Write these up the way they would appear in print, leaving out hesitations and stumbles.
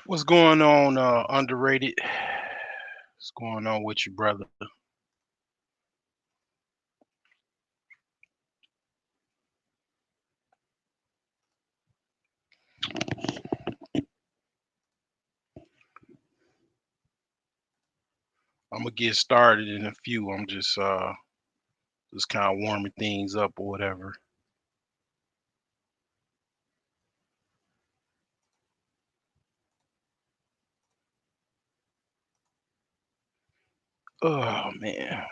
What's going on, underrated? What's going on with you, brother? I'm gonna get started in a few. I'm just kind of warming things up or whatever. Oh man.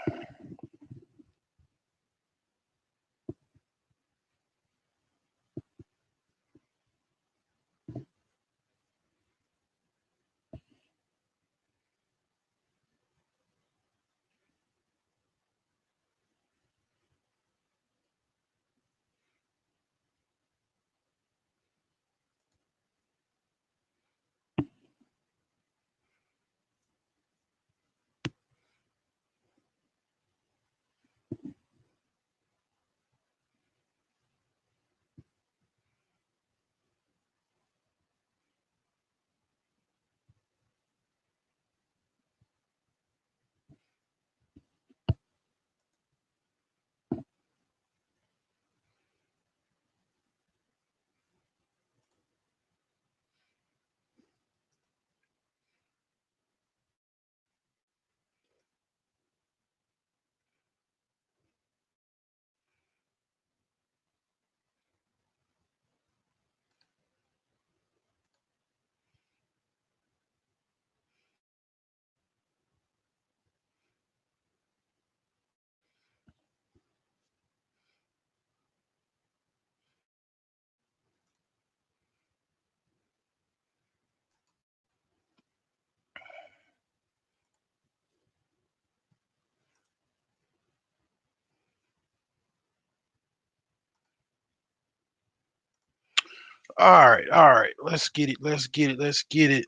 All right. Let's get it. Let's get it. Let's get it.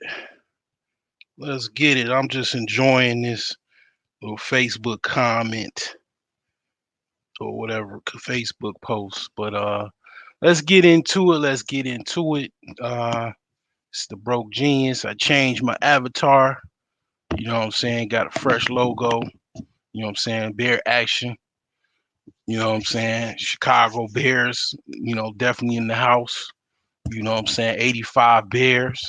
Let's get it. I'm just enjoying this little Facebook comment or whatever Facebook post. But let's get into it. Let's get into it. Uh, it's the broke genius. I changed my avatar. You know what I'm saying? Got a fresh logo. You know what I'm saying? Bear action. You know what I'm saying? Chicago Bears, definitely in the house. You know what I'm saying? 85 Bears.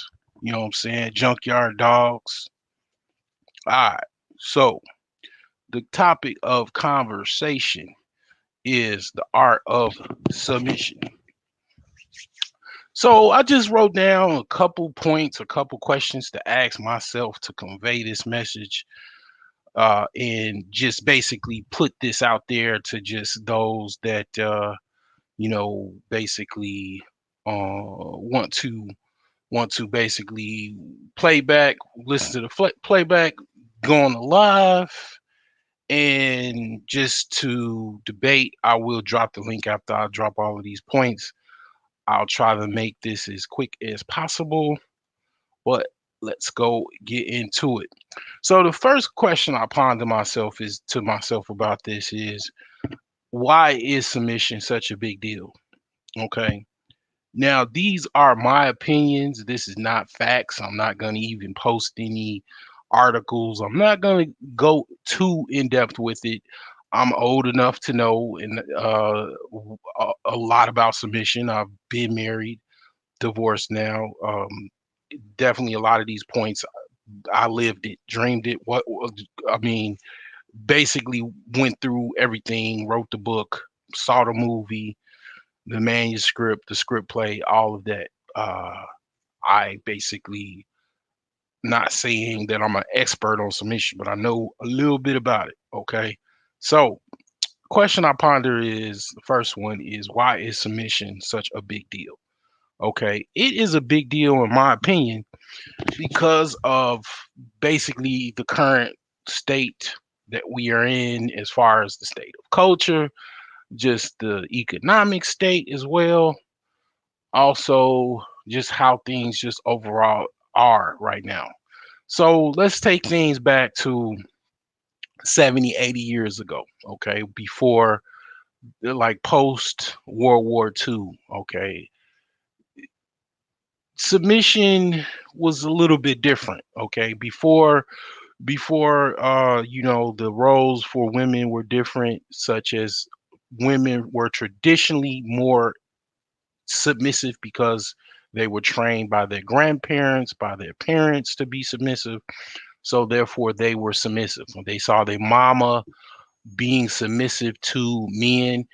You know what I'm saying? Junkyard Dogs. All right. So, the topic of conversation is the art of submission. So, I just wrote down a couple points, a couple questions to ask myself to convey this message, and just basically put this out there to just those that basically want to basically play back, listen to the playback, go on the live, and just to debate. I will drop the link after I drop all of these points. I'll try to make this as quick as possible, but let's go get into it. So the first question I ponder myself is to myself about this is, why is submission such a big deal? Okay. Now, these are my opinions. This is not facts. I'm not going to even post any articles. I'm not going to go too in depth with it. I'm old enough to know a lot about submission. I've been married, divorced now. Definitely a lot of these points, I lived it, dreamed it. I mean, basically went through everything, wrote the book, saw the movie, the manuscript, the script play, all of that. I basically, not saying that I'm an expert on submission, but I know a little bit about it. Okay. So, question I ponder is, the first one is, why is submission such a big deal? Okay. It is a big deal, in my opinion, because of basically the current state that we are in, as far as the state of culture, just the economic state as well, also just how things just overall are right now. So let's take things back to 70, 80 years ago, okay, before, like, post World War II, okay. submission was a little bit different. Okay, before the roles for women were different, such as women were traditionally more submissive because they were trained by their grandparents, by their parents to be submissive. So therefore they were submissive. When they saw their mama being submissive to men,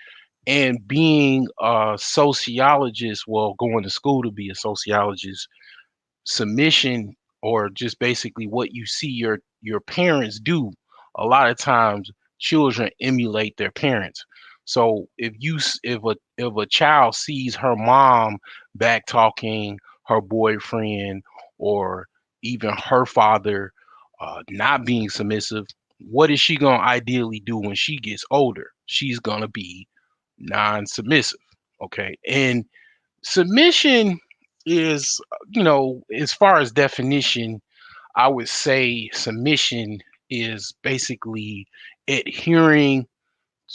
and being a sociologist, well, going to school to be a sociologist, submission, or just basically what you see your parents do, a lot of times children emulate their parents. So if a child sees her mom back talking her boyfriend, or even her father not being submissive, what is she going to ideally do when she gets older? She's going to be non-submissive. Okay. And submission is, as far as definition, I would say submission is basically adhering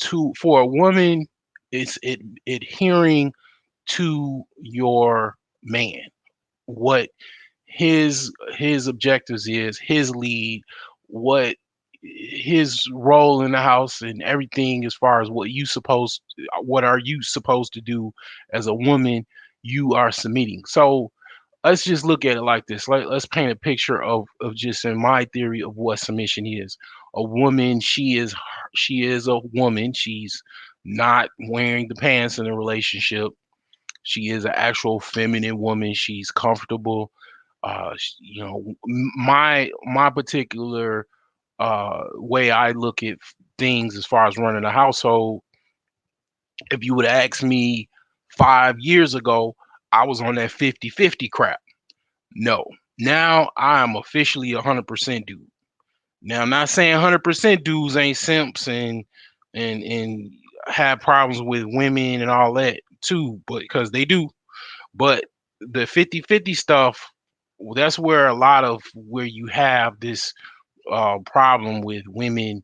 to, for a woman, it's adhering to your man, what his objectives is, his lead, what his role in the house, and everything as far as what are you supposed to do as a woman, you are submitting. So let's just look at it like this. Let's paint a picture of just in my theory of what submission is. A woman, she is a woman. She's not wearing the pants in a relationship. She is an actual feminine woman. She's comfortable. My particular way I look at things as far as running a household, if you would ask me 5 years ago, I was on that 50-50 crap. No. Now I am officially 100% dude. Now I'm not saying 100% dudes ain't simps and have problems with women and all that too, but because they do. But the 50-50 stuff, well, that's where a lot of where you have this problem with women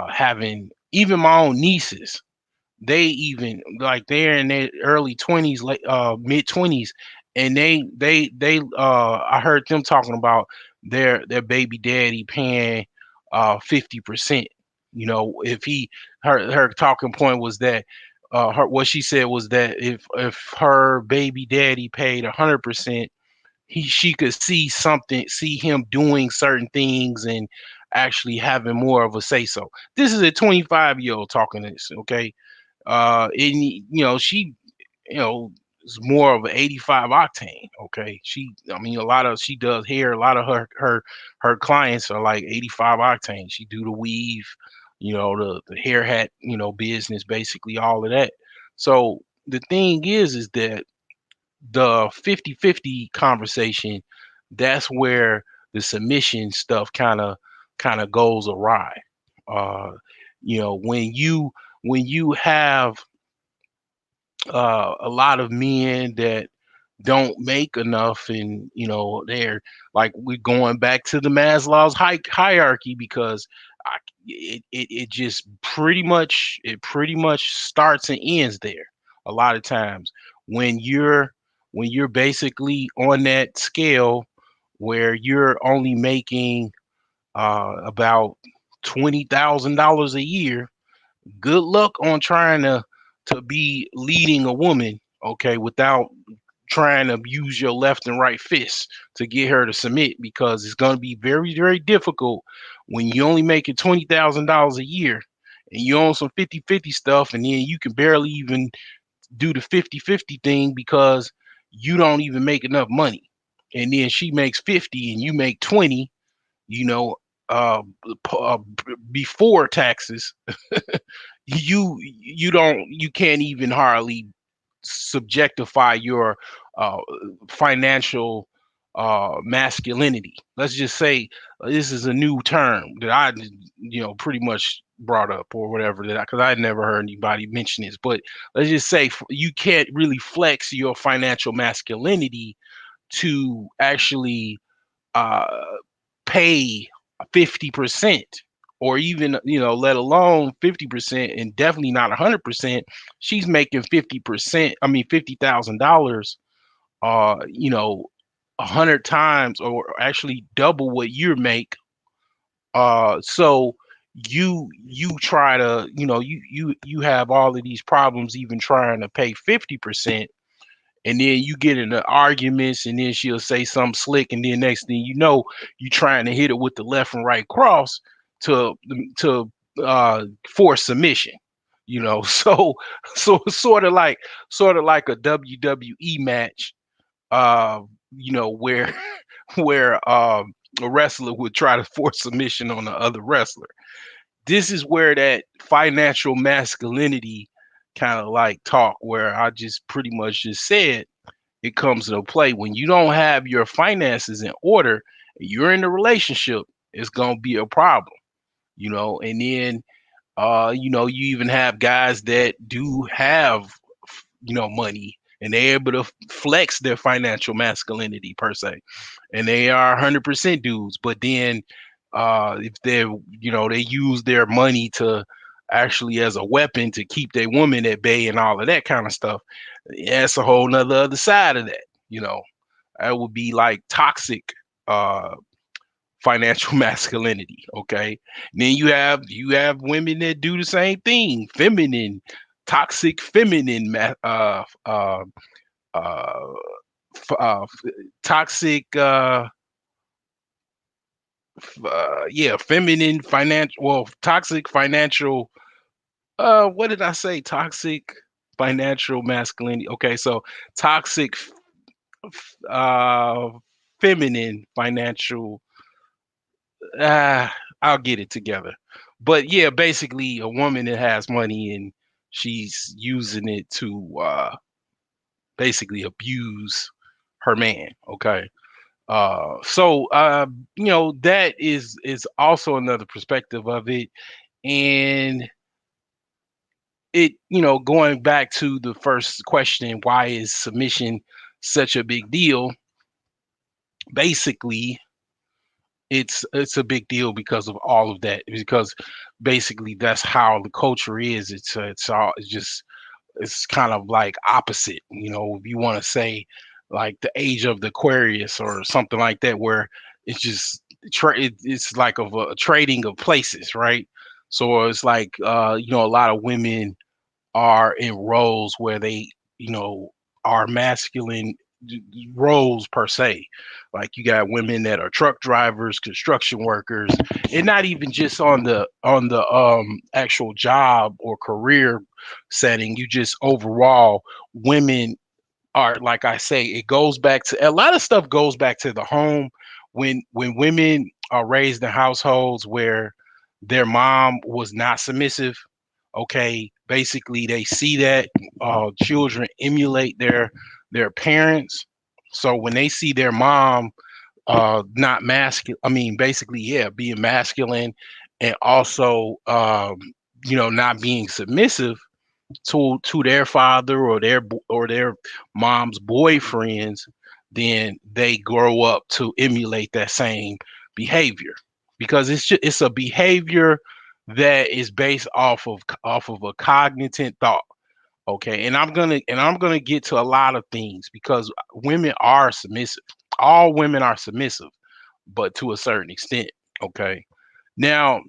having, even my own nieces, they even like they're in their early 20s, late mid 20s, and I heard them talking about their baby daddy paying 50%. If he her talking point was that what she said was that if her baby daddy paid 100%, she could see him doing certain things and actually having more of a say so. This is a 25-year-old talking this, okay? And she, is more of an 85 octane. Okay, a lot of she does hair. A lot of her clients are like 85 octane. She do the weave, the hair hat, business, basically all of that. So the thing is that the 50-50 conversation, that's where the submission stuff kind of goes awry. Uh, when you have a lot of men that don't make enough, and they're like, we're going back to the Maslow's hierarchy, because it just pretty much starts and ends there a lot of times when you're basically on that scale where you're only making about $20,000 a year. Good luck on trying to be leading a woman, okay, without trying to use your left and right fists to get her to submit, because it's going to be very, very difficult when you only making $20,000 a year and you own some 50-50 stuff, and then you can barely even do the 50-50 thing because you don't even make enough money. And then she makes 50 and you make 20, you know, uh, before taxes. You can't even hardly subjectify your uh, financial masculinity. Let's just say this is a new term that I pretty much brought up or whatever, that because I had never heard anybody mention this. But let's just say you can't really flex your financial masculinity to actually uh, pay 50%, or even let alone 50%, and definitely not 100%. She's making 50%, I mean $50,000 you know, 100 times or actually double what you make. So you try to, you have all of these problems even trying to pay 50%, and then you get into arguments, and then she'll say something slick, and then next thing you know, you trying to hit it with the left and right cross to to force submission. So sort of like a WWE match, uh, where where a wrestler would try to force submission on the other wrestler. This is where that financial masculinity kind of like talk, where I just pretty much just said it comes into play. When you don't have your finances in order, you're in a relationship, it's gonna be a problem, and then you even have guys that do have, money, and they're able to flex their financial masculinity per se, and they are 100% dudes. But then, if they use their money to actually as a weapon to keep their woman at bay and all of that kind of stuff, that's a whole nother other side of that. That would be like toxic uh financial masculinity. Okay. And then you have women that do the same thing, feminine, toxic feminine uh toxic yeah, feminine financial, well, toxic financial, what did I say? Toxic financial masculinity. Okay, so toxic uh feminine financial, I'll get it together. But yeah, basically a woman that has money and she's using it to basically abuse her man. Okay. So that is also another perspective of it. And it, going back to the first question, why is submission such a big deal? Basically, it's a big deal because of all of that. Because basically that's how the culture is. It's kind of like opposite. If you want to say like the age of the Aquarius or something like that, where it's just it's like of a trading of places, right? So it's like a lot of women are in roles where they, are masculine roles per se. Like you got women that are truck drivers, construction workers, and not even just on the actual job or career setting. You just overall, women are, like I say, it goes back to a lot of stuff goes back to the home. When women are raised in households where their mom was not submissive, okay, basically they see that children emulate their parents. So when they see their mom not masculine, I mean basically, yeah, being masculine, and also not being submissive to their father or their mom's boyfriends, then they grow up to emulate that same behavior, because it's a behavior that is based off of a cognitive thought. Okay, and I'm gonna get to a lot of things, because women are submissive. All women are submissive, but to a certain extent. Okay, now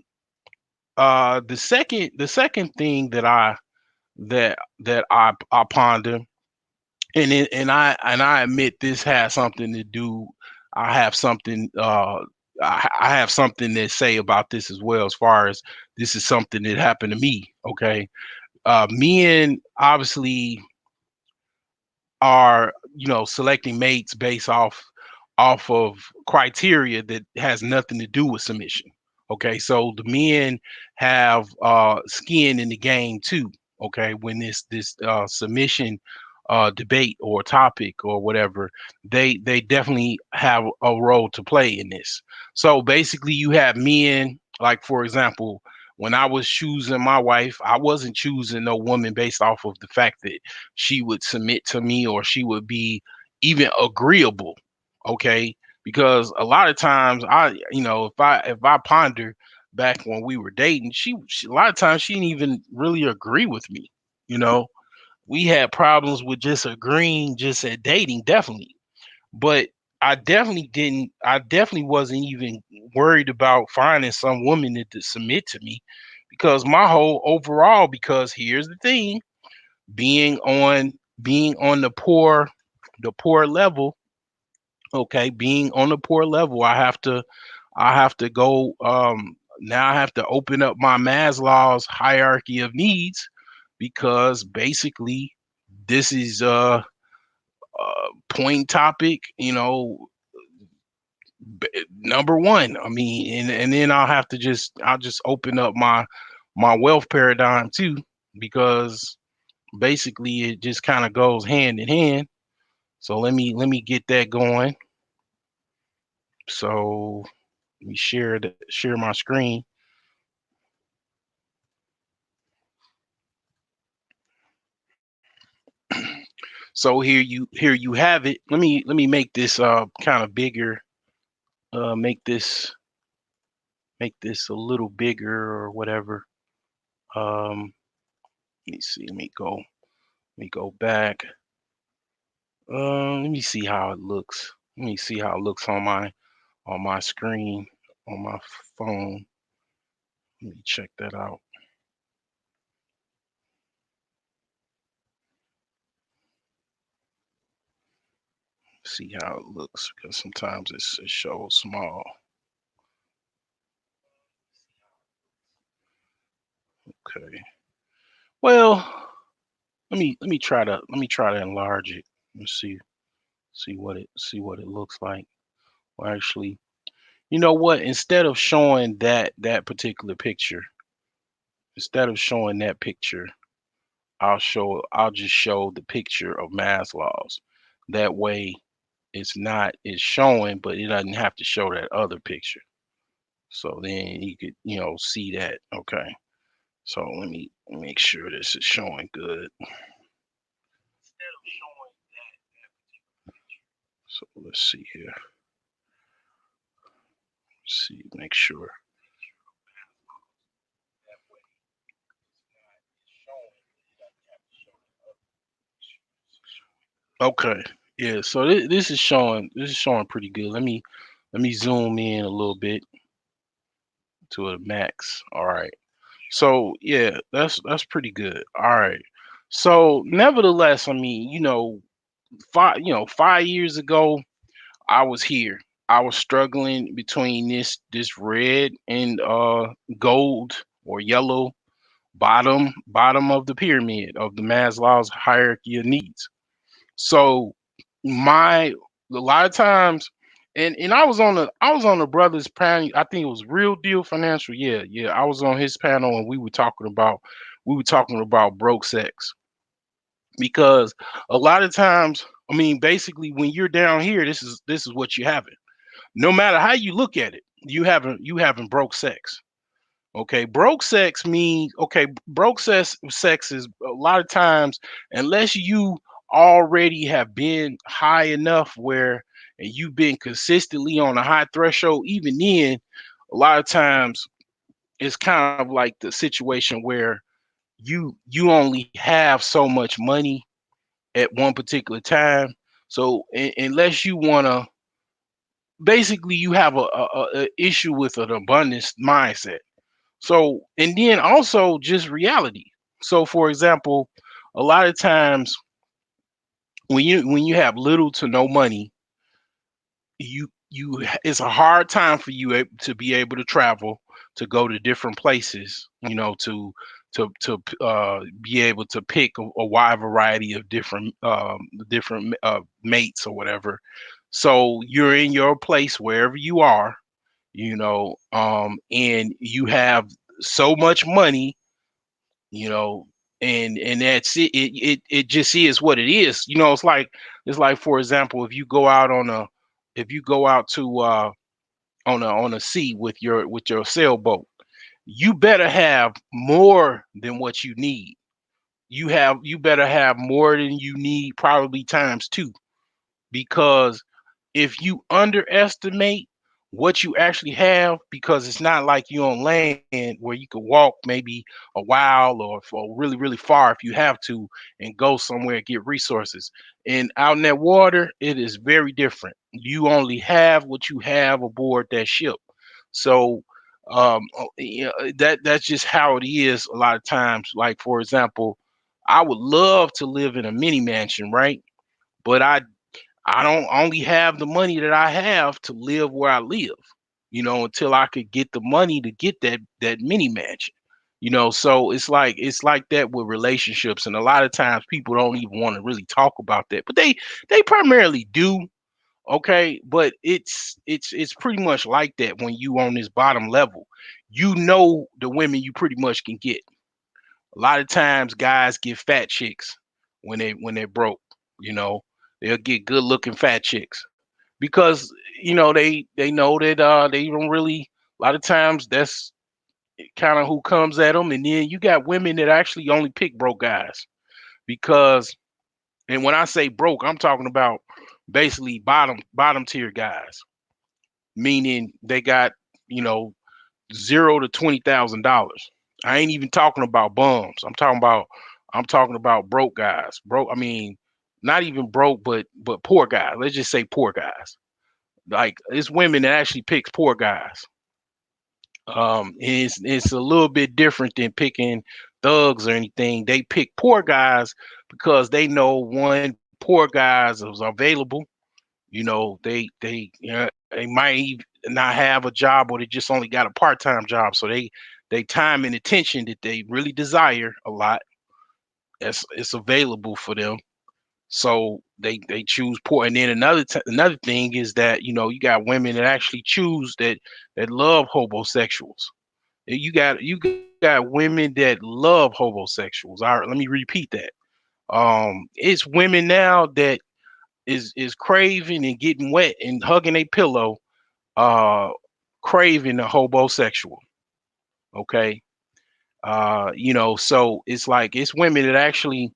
the second thing that I ponder, and I admit this has something to do. I have something I have something to say about this as well, as far as this is something that happened to me. Okay, men obviously are, selecting mates based off of criteria that has nothing to do with submission. Okay, so the men have skin in the game too. Okay, when this submission debate or topic or whatever, they definitely have a role to play in this. So basically, you have men, like for example, when I was choosing my wife, I wasn't choosing no woman based off of the fact that she would submit to me or she would be even agreeable. Okay, because a lot of times if I ponder back when we were dating, she a lot of times she didn't even really agree with me, you know We had problems with just agreeing just at dating, definitely. But I definitely wasn't even worried about finding some woman to submit to me, because my whole overall, because here's the thing, being on being on the poor level, okay, being on the poor level, I have to go now I have to open up my Maslow's hierarchy of needs, because basically this is point topic, number one. I mean, and then I'll just open up my wealth paradigm too, because basically it just kind of goes hand in hand. So let me get that going. So let me share my screen. So here you have it. Let me make this kind of bigger. Make this a little bigger or whatever. Um, let me see. Let me go back. Let me see how it looks. Let me see how it looks on my screen on my phone. Let me check that out. See how it looks, because sometimes it shows small. Okay. Well, let me try to enlarge it. Let's see what it looks like. Well, actually, you know what? Instead of showing that particular picture, instead of showing that picture, I'll just show the picture of Maslow's. That way it's showing, but it doesn't have to show that other picture. So then you could, see that. Okay. So let me make sure this is showing good. So let's see here. See, make sure. Okay. Yeah, so this is showing pretty good. Let me zoom in a little bit to a max. All right. So yeah, that's pretty good. All right. So nevertheless, I mean, 5 years ago, I was here. I was struggling between this red and gold or yellow bottom of the pyramid of the Maslow's hierarchy of needs. So my a lot of times, and I was on the brothers panel. I think it was Real Deal Financial. Yeah, yeah. I was on his panel, and we were talking about broke sex, because a lot of times, I mean, basically when you're down here, this is what you having. No matter how you look at it, you having broke sex. Okay, broke sex means, okay, sex is a lot of times, unless you already have been high enough where, and you've been consistently on a high threshold, even then, a lot of times it's kind of like the situation where you only have so much money at one particular time. So unless you want to, basically you have a issue with an abundance mindset. So, and then also just reality. So, for example, a lot of times when you have little to no money, it's a hard time for you to be able to travel, to go to different places, to be able to pick a wide variety of different mates or whatever. So you're in your place wherever you are, and you have so much money, you know, and that's it. It just is what it is. It's like, for example, if you go out to on a sea with your sailboat, you better have more than what you need. You better have more than you need, probably times two, because if you underestimate what you actually have, because it's not like you on land where you could walk maybe a while or really really far if you have to, and go somewhere and get resources. And out in that water, it is very different. You only have what you have aboard that ship. So that's just how it is a lot of times. Like, for example, I would love to live in a mini mansion, right? But I don't only have the money that I have to live where I live, until I could get the money to get that mini mansion. So it's like that with relationships, and a lot of times people don't even want to really talk about that, but they primarily do. Okay, but it's pretty much like that when you on this bottom level. The women you pretty much can get. A lot of times guys get fat chicks when they're broke. You know, they'll get good looking fat chicks because they know that they don't really, a lot of times that's kind of who comes at them. And then you got women that actually only pick broke guys because, and when I say broke, I'm talking about basically bottom tier guys, meaning they got, you know, $0 to $20,000. I ain't even talking about bums. I'm talking about broke guys. Broke. I mean, not even broke, but poor guys. Let's just say poor guys. Like, it's women that actually picks poor guys. It's a little bit different than picking thugs or anything. They pick poor guys because they know, one, poor guys is available. They might even not have a job, or they just only got a part-time job, so they time and attention that they really desire a lot. It's available for them, so they choose poor. And then another thing is that you got women that actually choose that love homosexuals. You got women that love homosexuals. All right, let me repeat that. It's women now that is craving and getting wet and hugging a pillow, uh, craving a homosexual. Okay, so it's like it's women that actually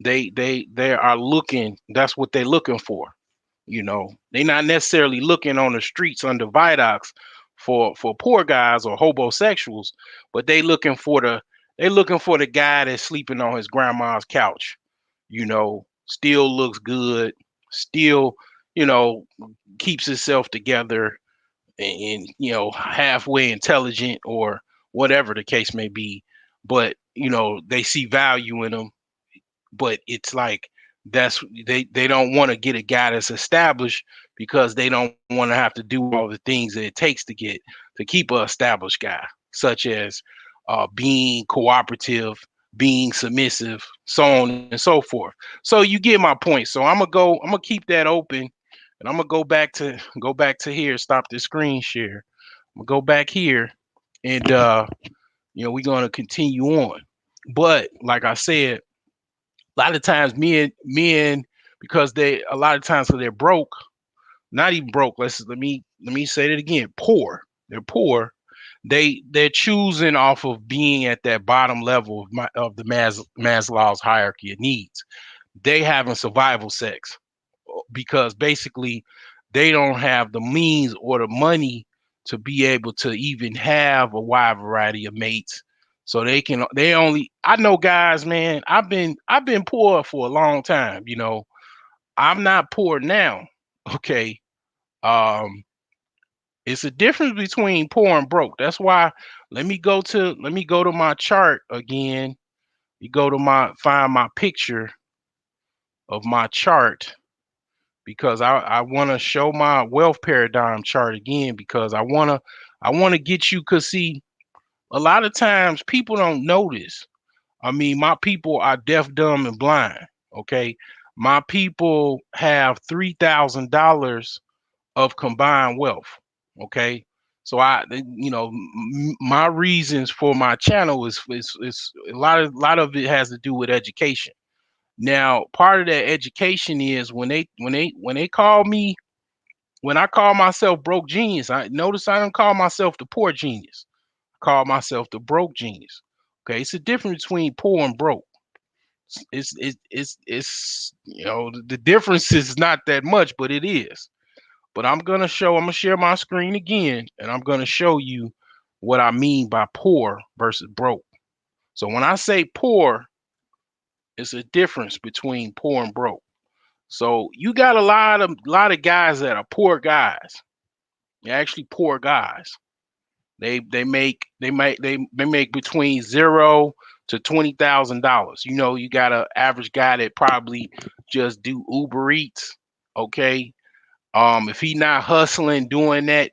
they are looking. That's what they're looking for. They're not necessarily looking on the streets under viaducts for poor guys or homosexuals, but they looking for the guy that's sleeping on his grandma's couch. Still looks good, still you know keeps himself together, and halfway intelligent, or whatever the case may be. But they see value in them. But it's like, they don't want to get a guy that's established, because they don't want to have to do all the things that it takes to keep a established guy, such as being cooperative, being submissive, so on and so forth. So you get my point. So I'm gonna keep that open, and I'm gonna go back to here, stop the screen share. I'm gonna go back here, and we're gonna continue on. But like I said, a lot of times men, because they a lot of times, because they're broke, not even broke. Let me say that again. Poor. They're poor. They're choosing off of being at that bottom level of the Maslow's hierarchy of needs. They having survival sex, because basically they don't have the means or the money to be able to even have a wide variety of mates. So they only, I know guys, man, I've been poor for a long time. I'm not poor now. Okay. Um it's a difference between poor and broke. That's why, let me go to my chart again. You go to my find my picture of my chart, because I want to show my wealth paradigm chart again, because I want to get you, cuz see, a lot of times people don't notice. I mean, my people are deaf, dumb, and blind. Okay, my people have $3,000 of combined wealth. Okay, so my reasons for my channel is a lot of it has to do with education. Now, part of that education is when they call me, when I call myself broke genius. I notice I don't call myself the poor genius. I call myself the broke genius. Okay, it's a difference between poor and broke. It's the difference is not that much, but it is. But I'm gonna share my screen again, and I'm gonna show you what I mean by poor versus broke. So when I say poor, it's a difference between poor and broke. So you got a lot of guys that are poor guys. They're actually poor guys. They make between $0 to $20,000. You got an average guy that probably just do Uber Eats. Okay, if he not hustling, doing that,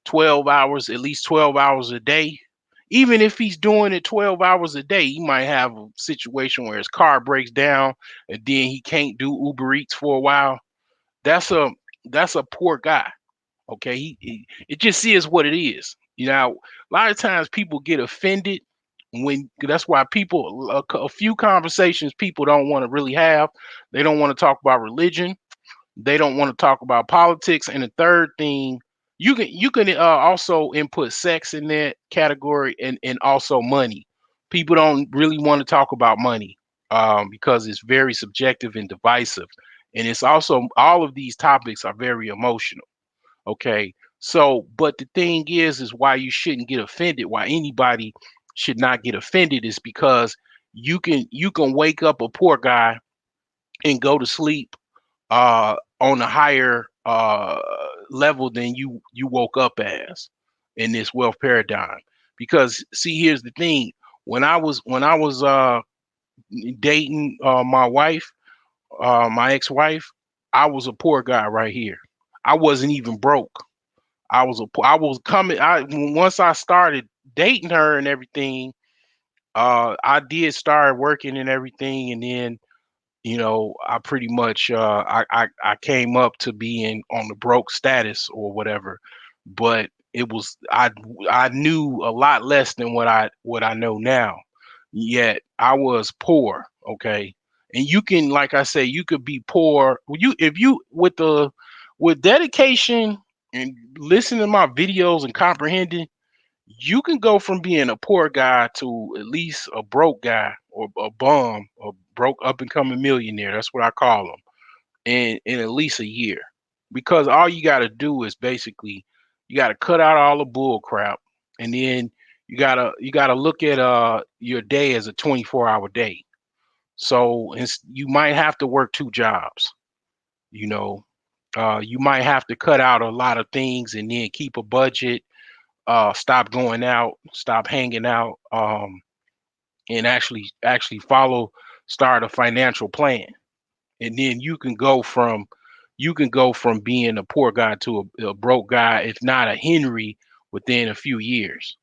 12 hours, at least 12 hours a day. Even if he's doing it 12 hours a day, he might have a situation where his car breaks down and then he can't do Uber Eats for a while. That's a poor guy. Okay, it just is what it is. A lot of times people get offended when that's why people a few conversations people don't want to really have. They don't want to talk about religion. They don't want to talk about politics. And the third thing, you can also input sex in that category, and also money. People don't really want to talk about money, because it's very subjective and divisive, and it's also all of these topics are very emotional. Okay. So, but the thing is why you shouldn't get offended, why anybody should not get offended is because you can wake up a poor guy and go to sleep on a higher level than you woke up as in this wealth paradigm. Because see, here's the thing: when I was dating my wife, my ex-wife, I was a poor guy right here. I wasn't even broke. I was coming. I Once I started dating her and everything, I did start working and everything, and then I pretty much I came up to being on the broke status or whatever, but it was I knew a lot less than what I know now. Yet I was poor, okay? And you can, like I say, you could be poor. You if you with dedication and listening to my videos and comprehending, you can go from being a poor guy to at least a broke guy or a bum or broke up and coming millionaire. That's what I call them. In at least a year, because all you got to do is basically you got to cut out all the bull crap, and then you gotta look at your day as a 24-hour day. So you might have to work two jobs. You know, you might have to cut out a lot of things and then keep a budget, stop going out, stop hanging out, and actually start a financial plan, and then you can go from being a poor guy to a broke guy, if not a Henry, within a few years.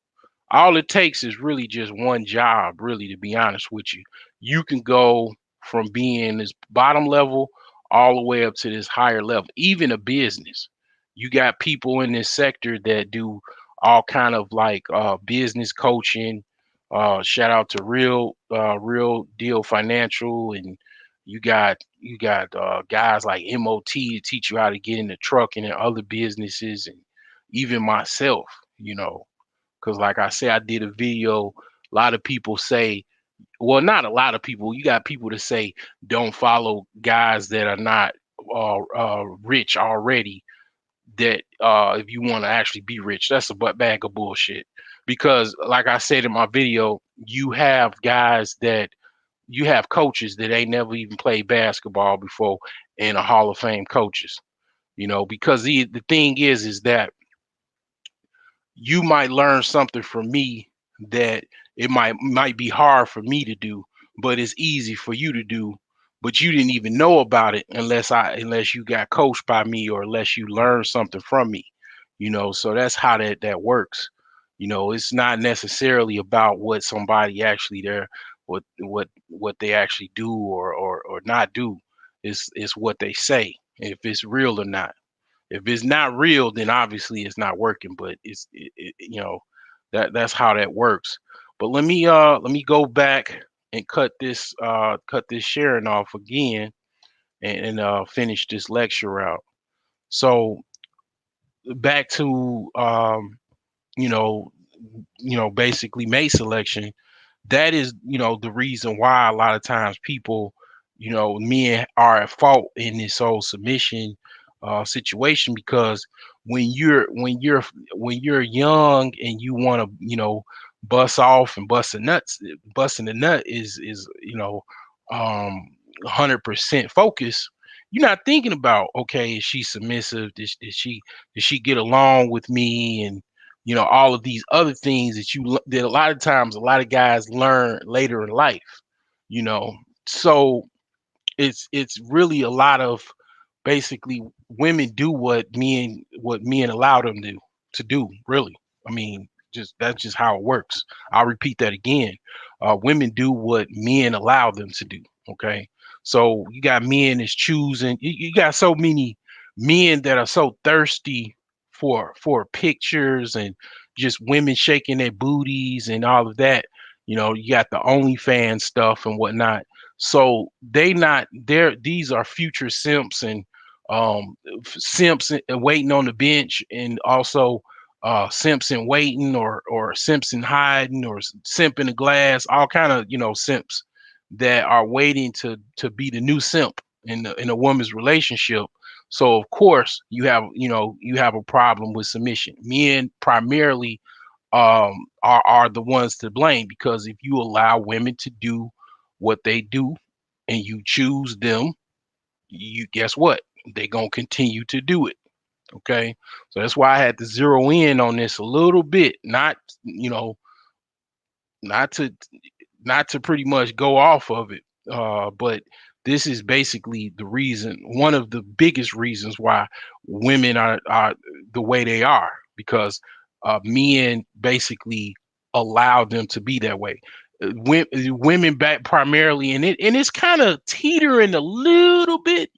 All it takes is really just one job, really, to be honest with you. You can go from being this bottom level all the way up to this higher level, even a business. You got people in this sector that do all kind of like business coaching. Shout out to Real Deal Financial, and you got guys like MOT to teach you how to get into trucking and other businesses, and even myself. You know, because, like I say, I did a video. A lot of people say, well, not a lot of people. You got people that say don't follow guys that are not rich already. That if you want to actually be rich, that's a butt bag of bullshit. Because, like I said in my video, you have coaches that ain't never even played basketball before and are Hall of Fame coaches. Because the thing is that you might learn something from me that it might be hard for me to do, but it's easy for you to do. But you didn't even know about it unless you got coached by me or unless you learned something from me. So that's how that works. It's not necessarily about what somebody actually there, what they actually do or not do. It's what they say, if it's real or not. If it's not real, then obviously it's not working. But that's how that works. But let me go back and cut this sharing off again, and finish this lecture out. So back to you know basically mate selection. That is the reason why a lot of times people, men are at fault in this whole submission situation, because when you're when you're when you're young and you want to, bust off and busting the nut is, 100% focus. You're not thinking about, okay, is she submissive? Did she get along with me? And all of these other things that a lot of times a lot of guys learn later in life. You know, so it's really a lot of, basically, women do what men allow them to do, really. I mean, just that's just how it works. I'll repeat that again. Women do what men allow them to do. Okay, so you got men that's choosing. You got so many men that are so thirsty for pictures, and just women shaking their booties and all of that. You got the OnlyFans stuff and whatnot. So they not there. These are future simps, and simps waiting on the bench, and also Simpson waiting, or Simpson hiding, or simp in the glass, all kind of simps that are waiting to be the new simp in a woman's relationship. So of course you have a problem with submission. Men primarily are the ones to blame, because if you allow women to do what they do and you choose them, you guess what? They're gonna continue to do it. Okay. So that's why I had to zero in on this a little bit, not to not to pretty much go off of it. But this is basically the reason, one of the biggest reasons why women are the way they are, because men basically allow them to be that way. Women back primarily, and it's kind of teetering a little bit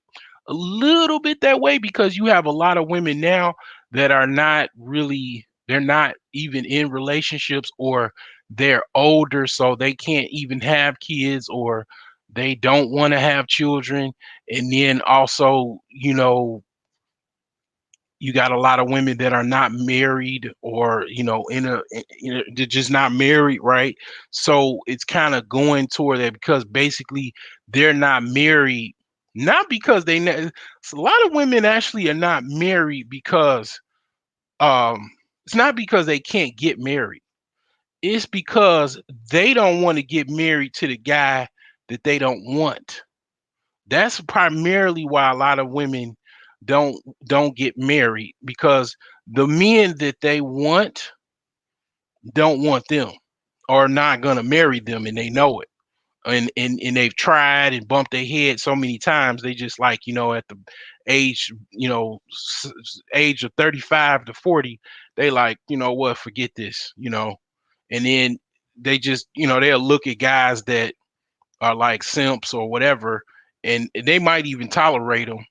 that way, because you have a lot of women now that are not really, they're not even in relationships, or they're older so they can't even have kids, or they don't want to have children. And then also, you got a lot of women that are not married, or they're just not married, right? So it's kind of going toward that, because basically they're not married, not because so a lot of women actually are not married because it's not because they can't get married. It's because they don't want to get married to the guy that they don't want. That's primarily why a lot of women don't don't get married, because the men that they don't want them, or not gonna marry them, and they know it. And they've tried and bumped their head so many times. They just, like, at the age, age of 35 to 40, they like, what, forget this. And then they just, they'll look at guys that are like simps or whatever, and they might even tolerate them.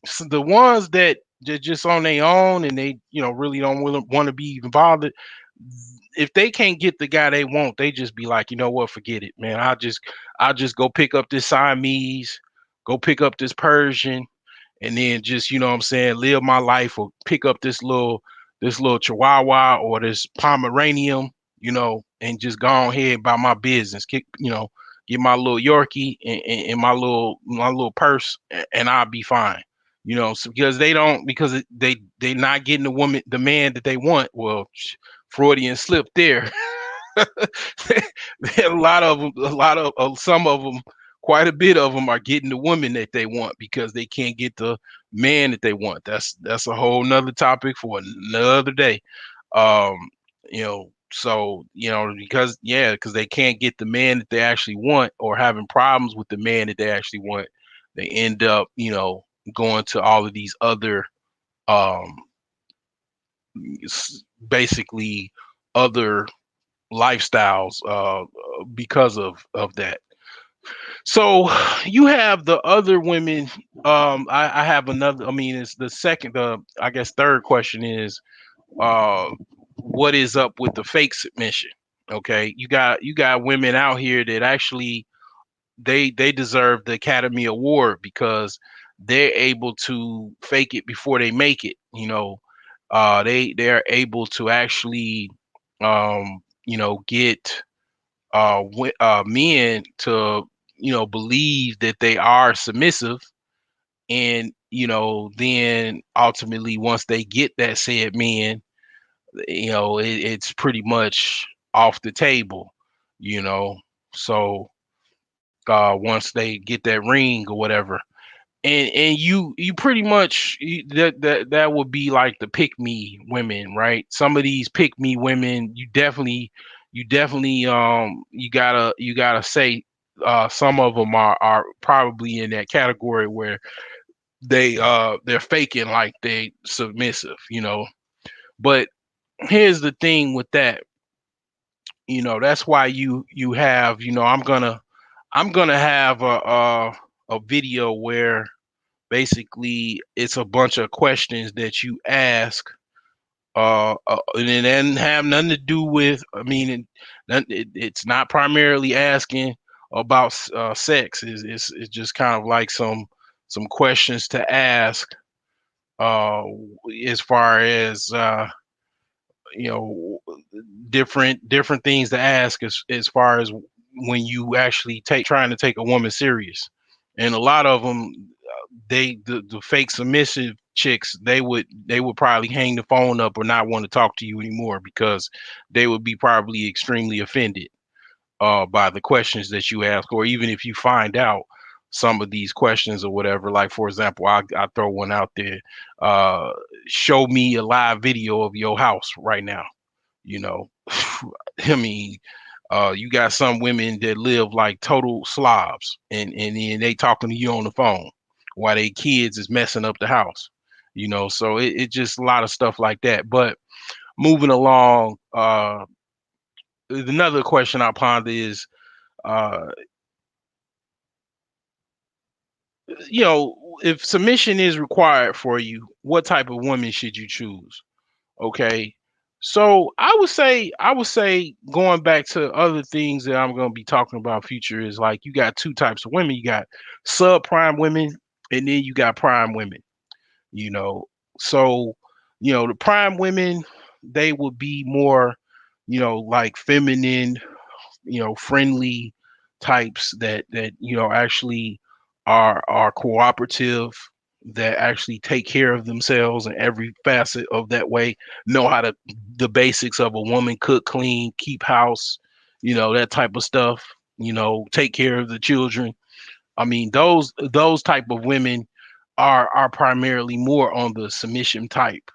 So the ones that they're just on their own, and they, really don't want to be even bothered, if they can't get the guy they want, they just be like, what, forget it, man. I'll just go pick up this Siamese, go pick up this Persian, and then just, what I'm saying, live my life, or pick up this little Chihuahua, or this Pomeranian, and just go on ahead about my business. Get my little Yorkie, and my little purse, and I'll be fine. So because they don't, because they not getting the man that they want. Well, Freudian slip there. Some of them, quite a bit of them, are getting the woman that they want because they can't get the man that they want. That's a whole nother topic for another day. Um, so because they can't get the man that they actually want, or having problems with the man that they actually want, they end up, going to all of these other, um, basically, other lifestyles, because of that. So you have the other women. I have another. I mean, it's the second. The I guess third question is, uh, what is up with the fake submission? Okay, you got women out here that actually they deserve the Academy Award, because they're able to fake it before they make it. They're able to actually, get men to believe that they are submissive, and then ultimately once they get that said man, it's pretty much off the table, you know. So once they get that ring or whatever, and you pretty much that would be like the pick me women, right? Some of these pick me women, you definitely you gotta say some of them are probably in that category where they're faking like they submissive, but here's the thing with that, that's why you have, I'm gonna have a video where basically it's a bunch of questions that you ask, and it doesn't have nothing to do with, I mean, it's not primarily asking about sex. It's just kind of like some questions to ask, uh as far as you know different things to ask, as far as when you actually take trying to take a woman serious. And a lot of them, the fake submissive chicks, they would probably hang the phone up or not want to talk to you anymore, because they would be probably extremely offended by the questions that you ask, or even if you find out some of these questions or whatever. Like, for example, I throw one out there: uh show me a live video of your house right now, you know. I mean, you got some women that live like total slobs, and then they talking to you on the phone while they kids is messing up the house, so it just a lot of stuff like that. But moving along, another question I ponder is, uh if submission is required for you, what type of woman should you choose? Okay. So I would say going back to other things that I'm gonna be talking about future, is like you got two types of women. You got subprime women, and then you got prime women, you know. So, the prime women, they would be more, like feminine, friendly types that actually are cooperative, that actually take care of themselves in every facet of that way, know how to the basics of a woman: cook, clean, keep house, that type of stuff, take care of the children. I mean, those type of women are primarily more on the submission type,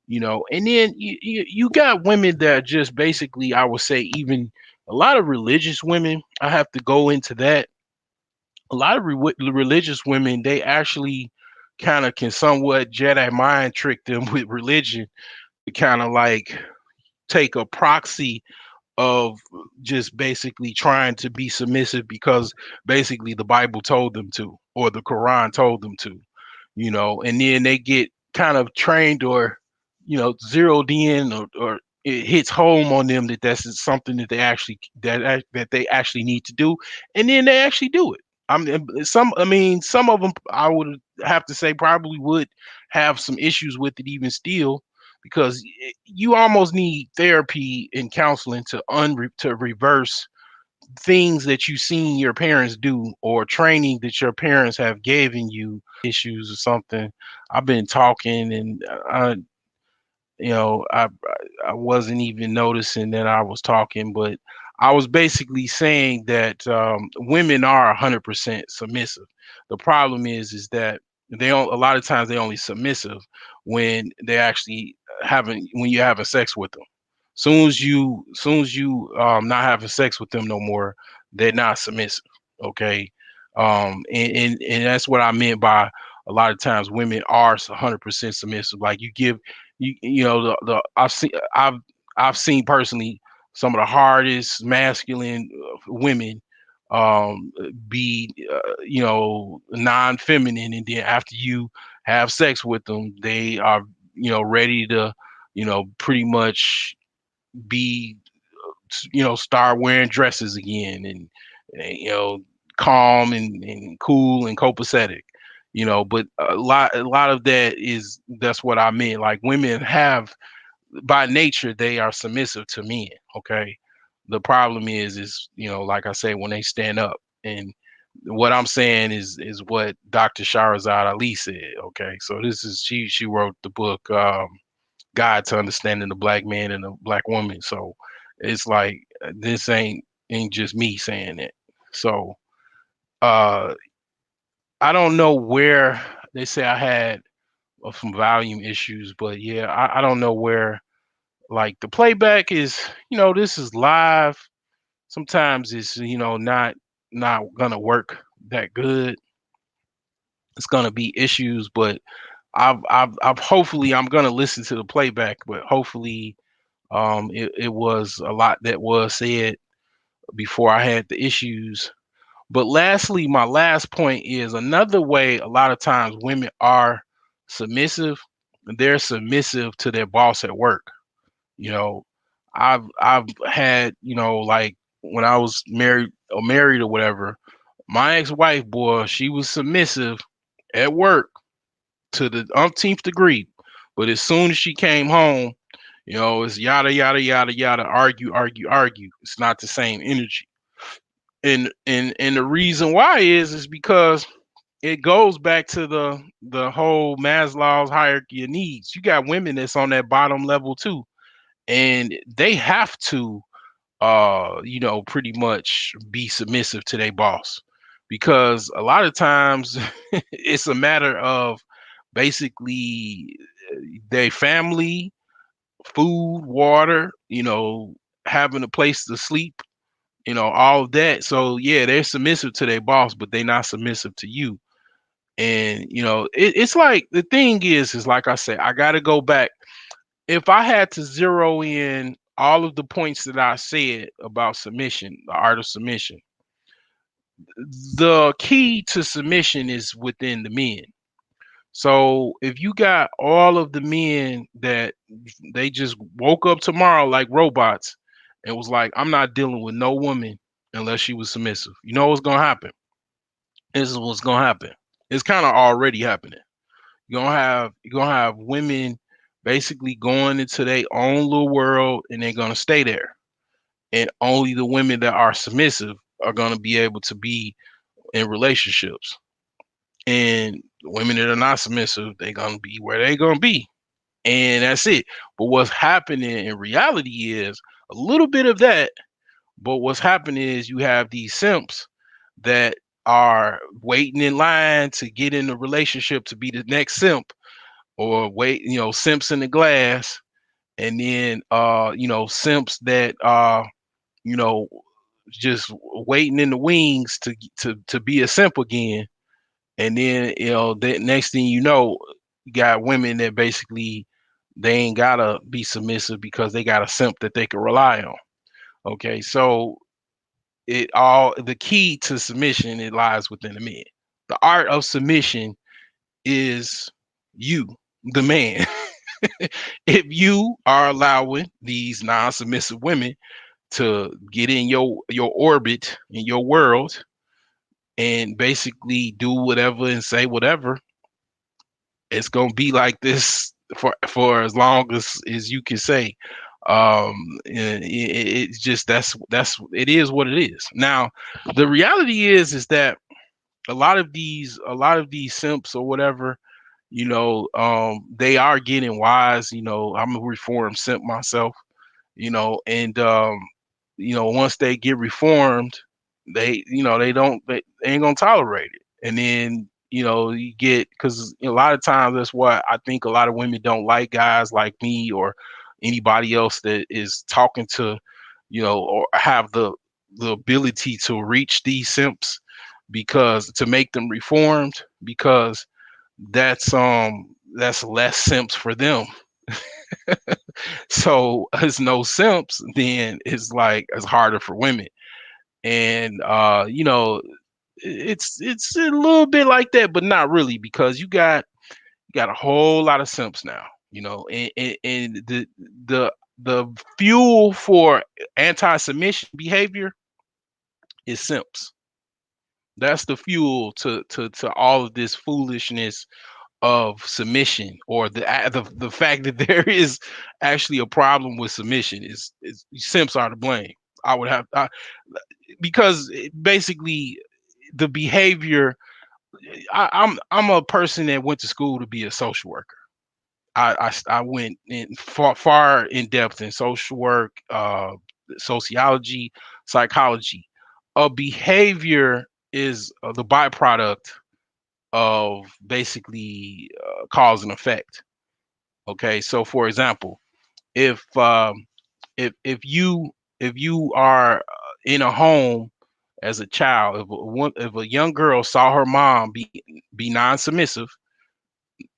and then you got women that just basically, I would say, even a lot of religious women. I have to go into that. A lot of religious women, they actually kind of can somewhat Jedi mind trick them with religion, to kind of like take a proxy of just basically trying to be submissive, because basically the Bible told them to, or the Quran told them to, and then they get kind of trained, or zeroed in, or it hits home on them that that's something that that they actually need to do, and then they actually do it. I mean, some of them, I would have to say, probably would have some issues with it even still, because you almost need therapy and counseling to reverse things that you've seen your parents do, or training that your parents have given you, issues or something. I've been talking, and I wasn't even noticing that I was talking, but I was basically saying that women are 100% submissive. The problem is that a lot of times they only submissive when they actually having when you're having sex with them. Soon as you not having sex with them no more, they're not submissive. Okay. And that's what I meant by, a lot of times women are 100% submissive. Like, you give you know the I've seen personally some of the hardest masculine women be non-feminine, and then after you have sex with them, they are ready to pretty much be start wearing dresses again, and calm and cool and copacetic, but a lot of that's what I mean. Like, women have, by nature, they are submissive to men. Okay. The problem is like I say, when they stand up, and What I'm saying is what Dr. Shahrazad Ali said. Okay, so this is she wrote the book Guide to Understanding the Black Man and the Black Woman. So it's like this ain't just me saying it. So uh I don't know where they say I had some volume issues, but yeah, I don't know where like the playback is, this is live. Sometimes it's, not gonna work that good. It's gonna be issues, but I've hopefully I'm gonna listen to the playback, but hopefully it was a lot that was said before I had the issues. But lastly, my last point is another way a lot of times women are submissive. They're submissive to their boss at work. You know, I've had, like when I was married or whatever, my ex-wife, boy, she was submissive at work to the umpteenth degree. But as soon as she came home, it's yada yada yada yada, argue, argue, argue. It's not the same energy. And the reason why is because it goes back to the whole Maslow's hierarchy of needs. You got women that's on that bottom level too, and they have to pretty much be submissive to their boss, because a lot of times it's a matter of basically their family, food, water, having a place to sleep, all of that. So yeah, they're submissive to their boss, but they're not submissive to you. And it's like the thing is like I said, I got to go back. If I had to zero in all of the points that I said about submission, the art of submission, the key to submission is within the men. So if you got all of the men that they just woke up tomorrow like robots and was like, I'm not dealing with no woman unless she was submissive. You know what's gonna happen? This is what's gonna happen. It's kind of already happening. You're gonna have women basically going into their own little world and they're gonna stay there. And only the women that are submissive are gonna be able to be in relationships. And the women that are not submissive, they're gonna be where they're gonna be. And that's it. But what's happening in reality is a little bit of that. But what's happening is you have these simps that are waiting in line to get in a relationship to be the next simp, or wait, simps in the glass, and then simps that you know, just waiting in the wings to be a simp again. And then, the next thing you know, you got women that basically they ain't gotta be submissive because they got a simp that they can rely on. Okay, so the key to submission, it lies within the men. The art of submission is you, the man. If you are allowing these non-submissive women to get in your orbit, in your world, and basically do whatever and say whatever, it's gonna be like this for as long as you can say. And it's just that's it is what it is. Now, the reality is that a lot of these simps or whatever, they are getting wise. I'm a reformed simp myself, and once they get reformed, they ain't gonna tolerate it. And then you get, because a lot of times that's what I think a lot of women don't like guys like me or anybody else that is talking to, or have the ability to reach these simps, because to make them reformed, because that's less simps for them. So as no simps, then it's harder for women. And it's a little bit like that, but not really, because you got a whole lot of simps now, and the fuel for anti-submission behavior is simps. That's the fuel to all of this foolishness of submission, or the fact that there is actually a problem with submission is simps are to blame. I would have because basically the behavior. I'm a person that went to school to be a social worker. I went in far in depth in social work, sociology, psychology. A behavior is the byproduct of basically cause and effect. Okay, so for example, if if you are in a home as a child, if a young girl saw her mom be non-submissive,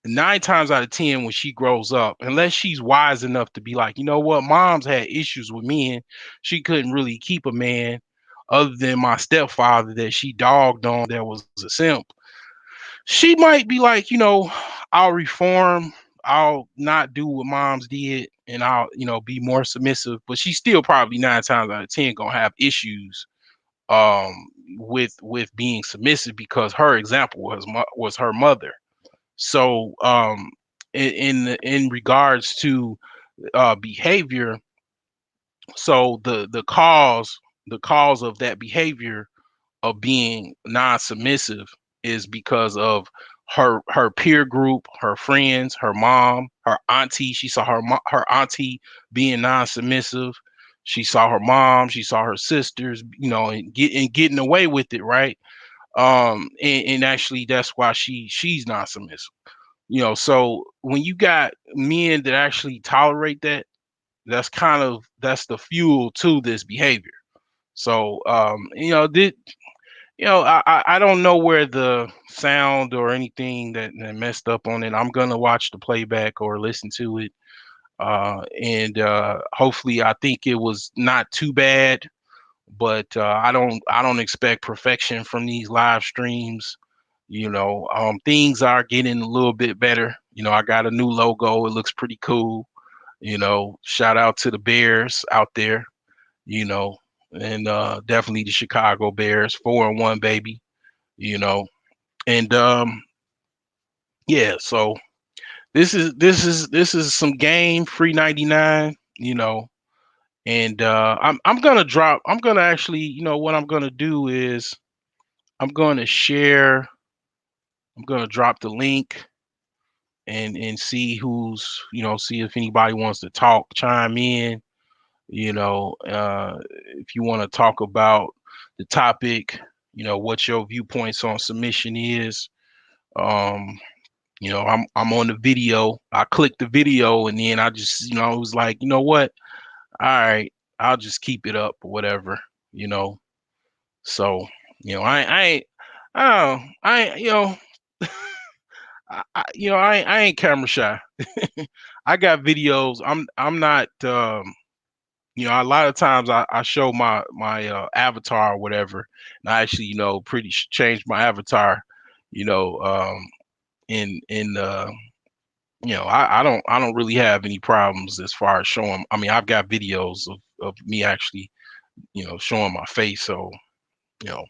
9 times out of 10 when she grows up, unless she's wise enough to be like, you know what, mom's had issues with men, she couldn't really keep a man other than my stepfather that she dogged on that was a simp. She might be like, I'll reform, I'll not do what moms did, and I'll, be more submissive, but she's still probably 9 times out of 10 gonna have issues um with being submissive because her example was her mother. So in regards to behavior, so the cause of that behavior of being non-submissive is because of her peer group, her friends, her mom, her auntie. She saw her auntie being non-submissive. She saw her mom. She saw her sisters. And getting away with it, right? And actually, that's why she's non-submissive. So when you got men that actually tolerate that, that's the fuel to this behavior. So I don't know where the sound or anything that messed up on it. I'm gonna watch the playback or listen to it, and hopefully, I think it was not too bad. But I don't expect perfection from these live streams. Things are getting a little bit better. I got a new logo. It looks pretty cool. Shout out to the Bears out there. You know, and definitely the Chicago Bears, 4-1 baby. You know, and yeah. So this is some game free 99. And I'm gonna drop. I'm gonna actually. What I'm gonna do is I'm gonna share. I'm gonna drop the link and see see if anybody wants to talk, chime in. If you want to talk about the topic, what your viewpoints on submission is. Um, I'm on the video. I clicked the video and then I just, I was like, you know what? All right, I'll just keep it up or whatever, you know. So, I ain't, I ain't, I ain't camera shy. I got videos. I'm not, a lot of times I show my avatar or whatever, and I actually, changed my avatar, you know, in I don't really have any problems as far as showing. I mean, I've got videos of me actually, showing my face. So, you know,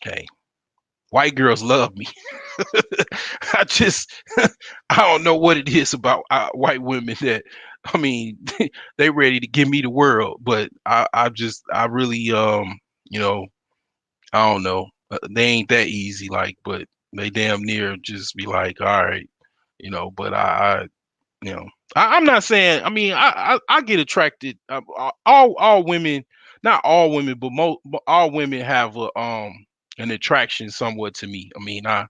hey, white girls love me. I just I don't know what it is about white women that I mean they ready to give me the world, but I really you know I don't know. They ain't that easy, like, but they damn near just be like, all right, But I you know, I'm not saying. I mean, I get attracted. All women, not all women, but all women have an attraction somewhat to me. I mean, I'm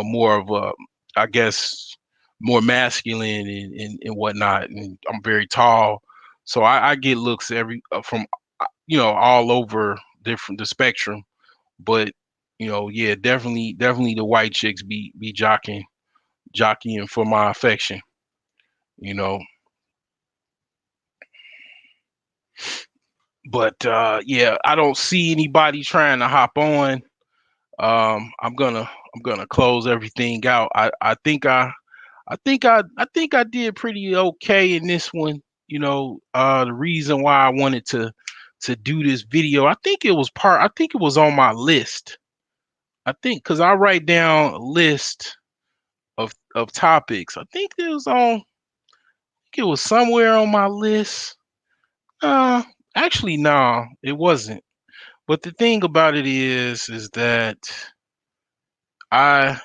more of a, I guess, more masculine and whatnot, and I'm very tall, so I get looks every from all over different the spectrum. But yeah, definitely the white chicks be jockeying for my affection. you know but yeah, I don't see anybody trying to hop on. I'm gonna close everything out. I think I did pretty okay in this one. The reason why I wanted to do this video, I think it was on my list. I think because I write down a list of topics. I think it was somewhere on my list. Uh, Actually, no, it wasn't. But the thing about it is that I,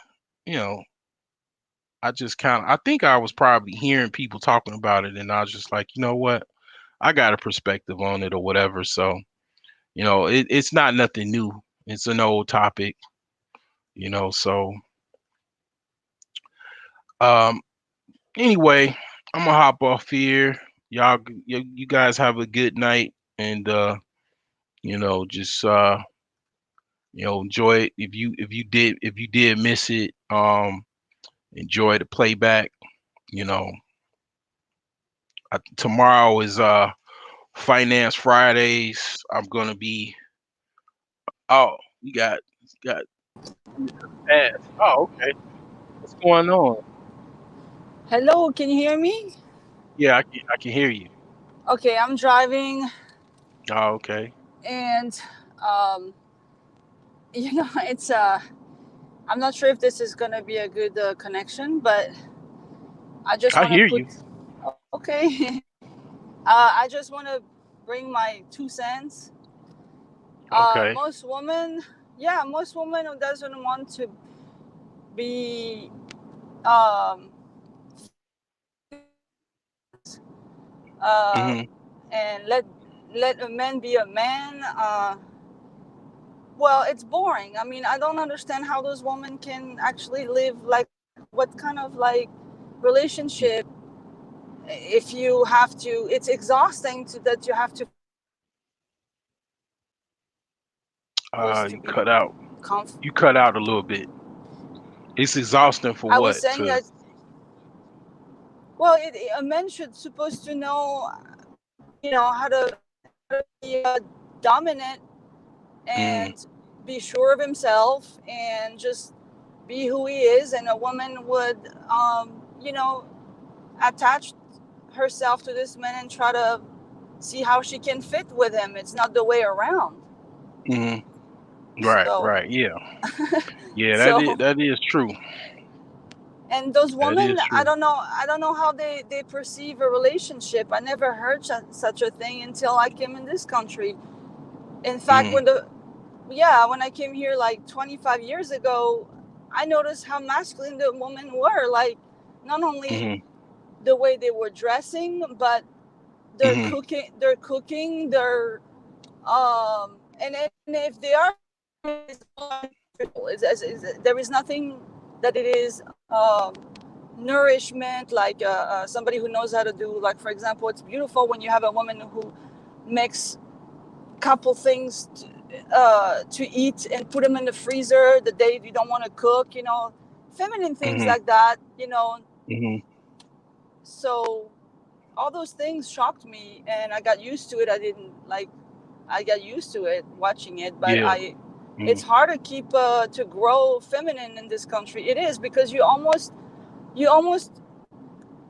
you know, I just kind of, I think I was probably hearing people talking about it, and I was just like, you know what, I got a perspective on it or whatever. So, it's not nothing new. It's an old topic, So, um, anyway, I'm gonna hop off here. You guys have a good night, and just enjoy it. If you did miss it, enjoy the playback. You know, tomorrow is Finance Fridays. I'm gonna be. Oh, you got ads. Oh, okay. What's going on? Hello, can you hear me? Yeah, I can hear you. Okay, I'm driving Oh, okay. and um it's I'm not sure if this is going to be a good connection, but I just I want to hear put you. okay. I just want to bring my 2 cents. Okay. Most women, yeah, most women who doesn't want to be um uh Mhm. and let a man be a man. Well, it's boring. I mean, I don't understand how those women can actually live like what kind of like relationship if you have to. It's exhausting that you have to supposed to You be cut out. comfortable. You cut out a little bit. It's exhausting for I was what? saying that well, a man should supposed to know, how to be dominant Mm, and be sure of himself and just be who he is, and a woman would, attach herself to this man and try to see how she can fit with him. It's not the way around. mhm. Right, So, right. Yeah. Yeah, that is so, that is true. and those That women, is I true. don't know, I don't know how they perceive a relationship. I never heard such a thing until I came in this country. In fact, Mhm. when I came here like 25 years ago, I noticed how masculine the women were. Like, not only Mhm. the way they were dressing, but Mhm. their cooking, and if they are it's there is nothing that it is nourishment like somebody who knows how to do, like, for example, it's beautiful when you have a woman who makes couple things to eat and put them in the freezer the day you don't want to cook, feminine things Mhm. like that, Mhm. so all those things shocked me and I got used to it. I got used to it watching it, but Yeah. I it's Mhm. hard to keep to grow feminine in this country. It is because you almost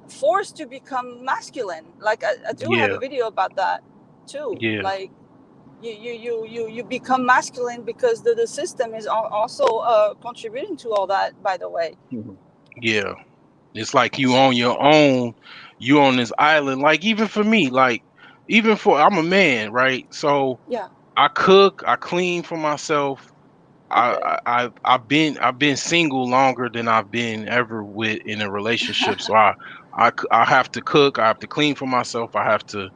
forced to become masculine. Like I do have a Yeah. video about that too. Yeah. Like you become masculine because the system is also contributing to all that, by the way. Mhm. Yeah. It's like you on your own. You on this island. Like even for me, like even for I'm a man, right? So Yeah. I cook, I clean for myself. Okay. I've been single longer than I've been ever with in a relationship. So I have to cook. I have to clean for myself. I have to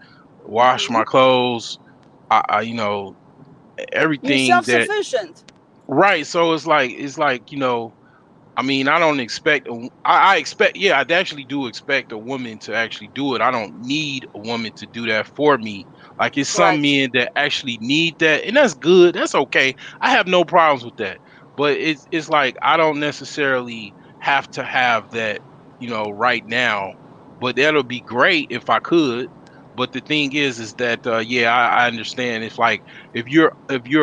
wash Mm-hmm. my clothes. I You're everything that self-sufficient. right. So it's like I mean, I don't expect. I expect. Yeah, I actually do expect a woman to actually do it. I don't need a woman to do that for me. Like it's some Correct. men that actually need that, and that's good. That's okay. I have no problems with that. But it's like I don't necessarily have to have that, right now. But that'll be great if I could. But the thing is that yeah, I understand. It's like if you're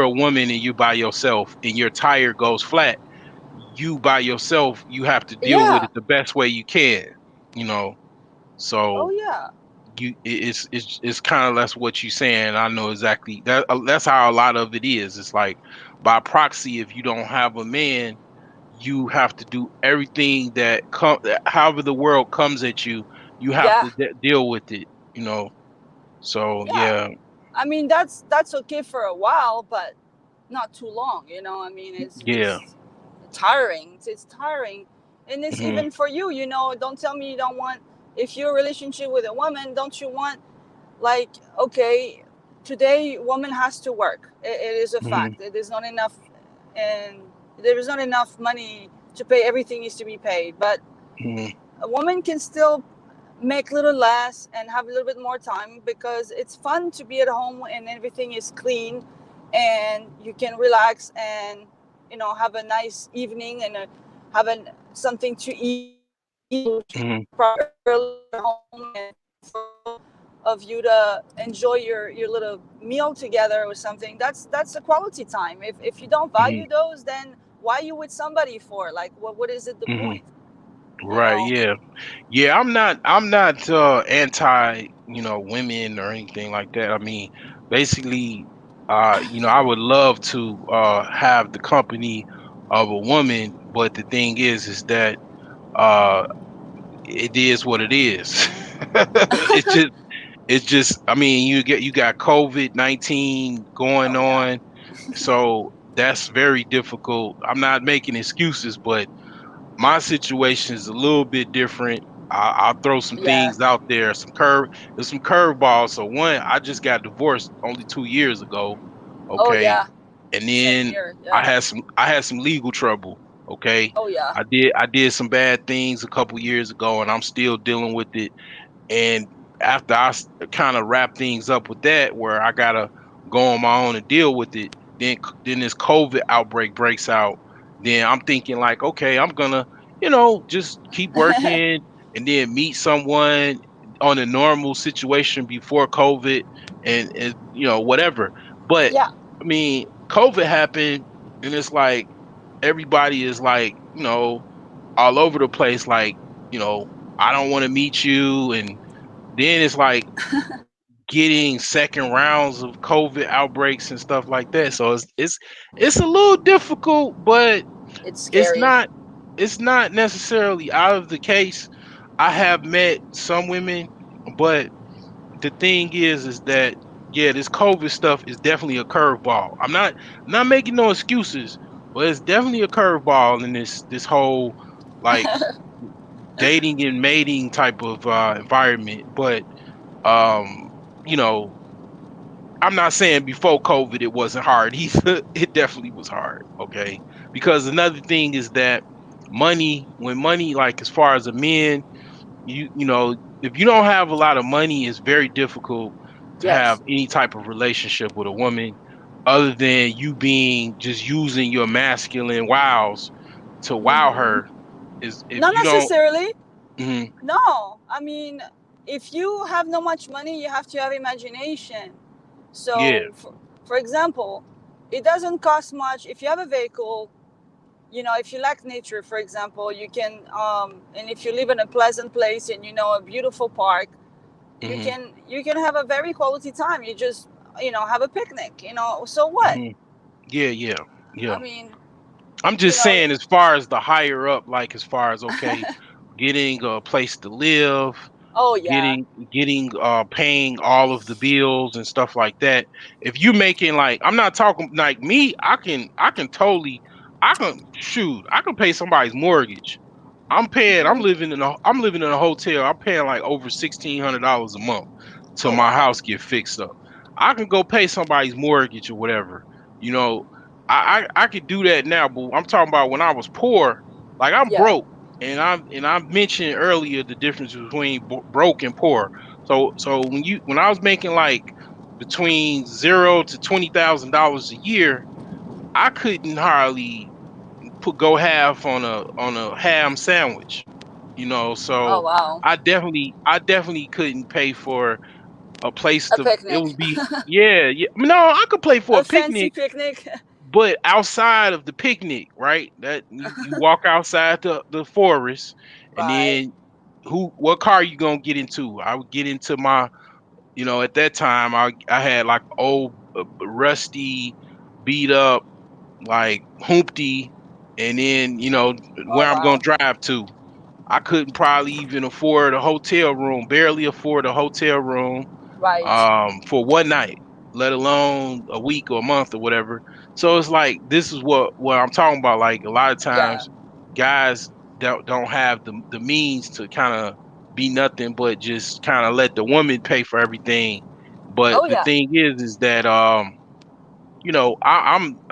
a woman and you're by yourself and your tire goes flat, you by yourself, you have to deal with Yeah. it the best way you can, you know. Oh So yeah. it's kind of that's what you're saying. I know exactly that. That's how a lot of it is. It's like by proxy, if you don't have a man, you have to do everything that however the world comes at you, you have Yeah. to deal with it. So Yeah. yeah. I mean, that's okay for a while, but not too long. You know, I mean, Yeah. it's tiring. It's tiring, and it's Hmm. even for you. You know, don't tell me you don't want. If you're a relationship with a woman, don't you want, like, okay, today woman has to work. It is a Hmm. fact. It is not enough, and there is not enough money to pay everything needs to be paid. But Hmm. a woman can still make a little less and have a little bit more time, because it's fun to be at home and everything is clean, and you can relax and, you know, have a nice evening and have something to eat, Hmm. early at home, and for both of you to enjoy your little meal together or something. That's a quality time. If you don't Hmm. value those, then why are you with somebody for? Like, what is it the Hmm. point? You Right. know? Yeah. Yeah. I'm not anti, women or anything like that. I mean, basically, I would love to have the company of a woman, but the thing is that uh it is what it is. It's just I mean, you got COVID-19 going Oh yeah. on, so that's very difficult. I'm not making excuses, but my situation is a little bit different. I'll throw some Yeah. things out there, there's some curveballs. So one, I just got divorced only 2 years ago. Oh Okay. yeah. And Same then here. I Yeah. had some I had some legal trouble. Okay. Oh yeah. I did some bad things a couple years ago, and I'm still dealing with it. And after I kind of wrap things up with that, where I gotta go on my own and deal with it, then this COVID outbreak breaks out. Then I'm thinking like, okay, I'm gonna, just keep working and then meet someone on a normal situation before COVID and whatever. But Yeah. I mean, COVID happened, and it's like everybody is like, all over the place, like, I don't want to meet you. And then it's like getting second rounds of COVID outbreaks and stuff like that. So it's a little difficult, but It's it's scary. not it's not necessarily out of the case. I have met some women, but the thing is that, yeah, this COVID stuff is definitely a curveball. I'm not making no excuses, but it's definitely a curveball in this whole, like, dating and mating type of environment. But um, you know, I'm not saying before COVID it wasn't hard either. It definitely was hard. Okay, because another thing is that when money, like as far as a man, if you don't have a lot of money, it's very difficult to have Yes. any type of relationship with a woman, other than you being just using your masculine wows to wow Mm-hmm. her. Is if Not you don't. necessarily. Mhm. No. I mean, if you have no much money, you have to have imagination. Yeah. So, for example, it doesn't cost much if you have a vehicle. You know, if you like nature, for example, you can, and if you live in a pleasant place and you know a beautiful park, Hmm. you can have a very quality time. You just, you know, have a picnic. You know, so what? Hmm. Yeah, yeah, I yeah. mean, I'm you just know, saying, as far as the higher up, like as far as, okay, getting a place to live, oh yeah, getting paying all of the bills and stuff like that. If you making, like, I'm not talking like me, I can totally, I can pay somebody's mortgage. hmm I'm living in a hotel. I'm paying like over $1,600 a month till oh my wow, house get fixed up. I can go pay somebody's mortgage or whatever. You know, I could do that now, but I'm talking about when I was poor. Like, I'm yeah, broke, and I mentioned earlier the difference between broke and poor. So when I was making like between $0 to $20,000 a year, I couldn't hardly go half on a ham sandwich. oh So wow, I definitely couldn't pay for a place a to, it picnic, would be, yeah, yeah. No, I could pay for a a fancy picnic, picnic. but outside of the picnic, right? That you walk outside the forest, and Right, then what car you gonna get into? I would get into my, at that time I had like old, rusty, beat up, like, hoopty, and then oh where I'm gonna wow, drive to. I couldn't probably even afford a hotel room, barely afford a hotel room right, for one night, let alone a week or a month or whatever. So it's like this is what I'm talking about. Like a lot of Yeah. times, guys don't have the means to kind of be nothing but just kind of let the woman pay for everything. But Oh the yeah. thing is that I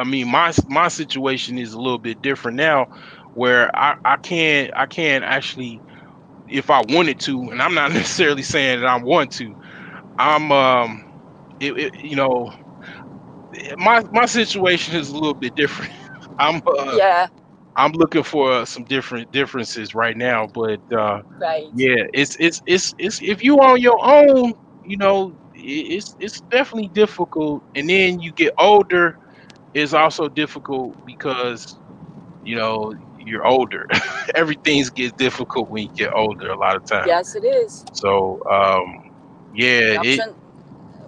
mean my situation is a little bit different now, where I can't actually, if I wanted to, and I'm not necessarily saying that I want to. I'm my situation is a little bit different. I'm Yeah. I'm looking for some differences right now, but Right. yeah, it's if you on your own, it's definitely difficult, and then you get older, it's also difficult because you're older. Everything gets difficult when you get older a lot of time. Yes, it is. So yeah, The it. option.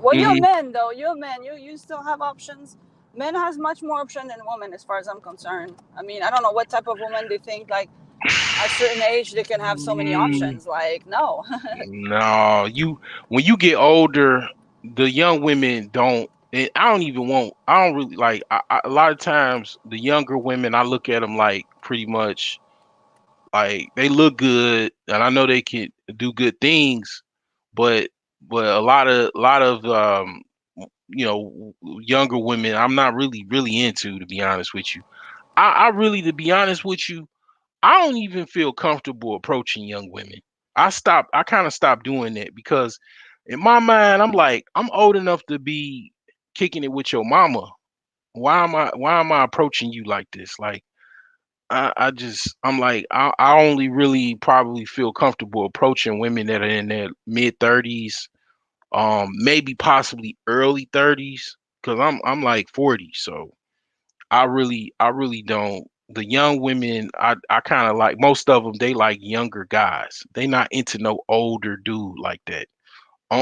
Well, you're a Mhm. man though. You're a man. You still have options. Men has much more option than women, as far as I'm concerned. I mean, I don't know what type of woman they think like at a certain age they can have so many Mm, options. Like, no. no, when you get older, the young women don't. And I don't even want. I don't really like. A lot of times, the younger women, I look at them like pretty much like they look good, and I know they can do good things, but a lot of younger women, I'm not really into, to be honest with you. I really, to be honest with you, I don't even feel comfortable approaching young women. I kind of stopped doing that because in my mind, I'm like, I'm old enough to be kicking it with your mama. Why am I approaching you like this? Like I'm like, I only really probably feel comfortable approaching women that are in their mid 30s, maybe possibly early 30s, because I'm like 40. So I really don't. The young women, I kind of like, most of them. They like younger guys. They not into no older dude like that.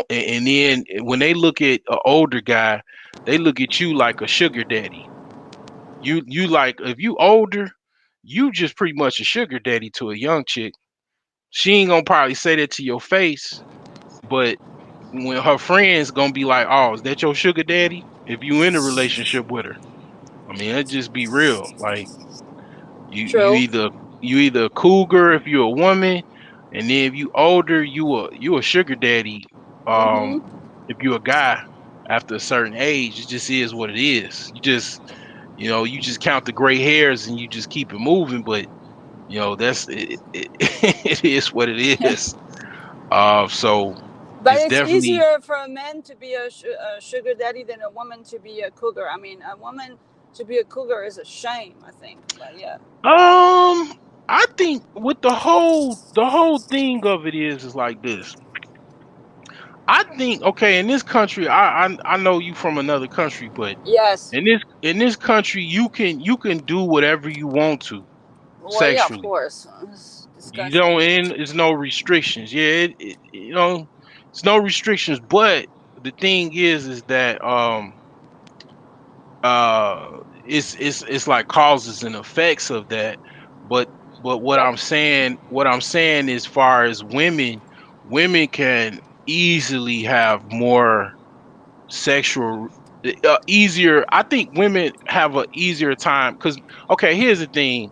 And then when they look at an older guy, they look at you like a sugar daddy. You like, if you older, you just pretty much a sugar daddy to a young chick. She ain't gonna probably say that to your face, but when her friends gonna be like, "Oh, is that your sugar daddy?" If you in a relationship with her, I mean, it just be real. Like you you True. either you either a cougar if you're a woman, and then if you older, you a sugar daddy. Um, Mm-hmm. if you're a guy after a certain age, it just is what it is. You just count the gray hairs and you just keep it moving. But that's it, it is what it is. So But it's it's definitely. easier for a man to be a sugar daddy than a woman to be a cougar. I mean, a woman to be a cougar is a shame, I think. But yeah. I think with the whole thing of it is like this. I think, okay, in this country, I know you from another country, but Yes. in this country, you can do whatever you want to Well, yeah, of sexually. course. It's You disgusting. don't, and it's no restrictions. Yeah, it's no restrictions. But the thing is that it's like causes and effects of that. But what Yep. I'm saying, as far as women can easily have more sexual, easier. I think women have a easier time because, okay, here's the thing.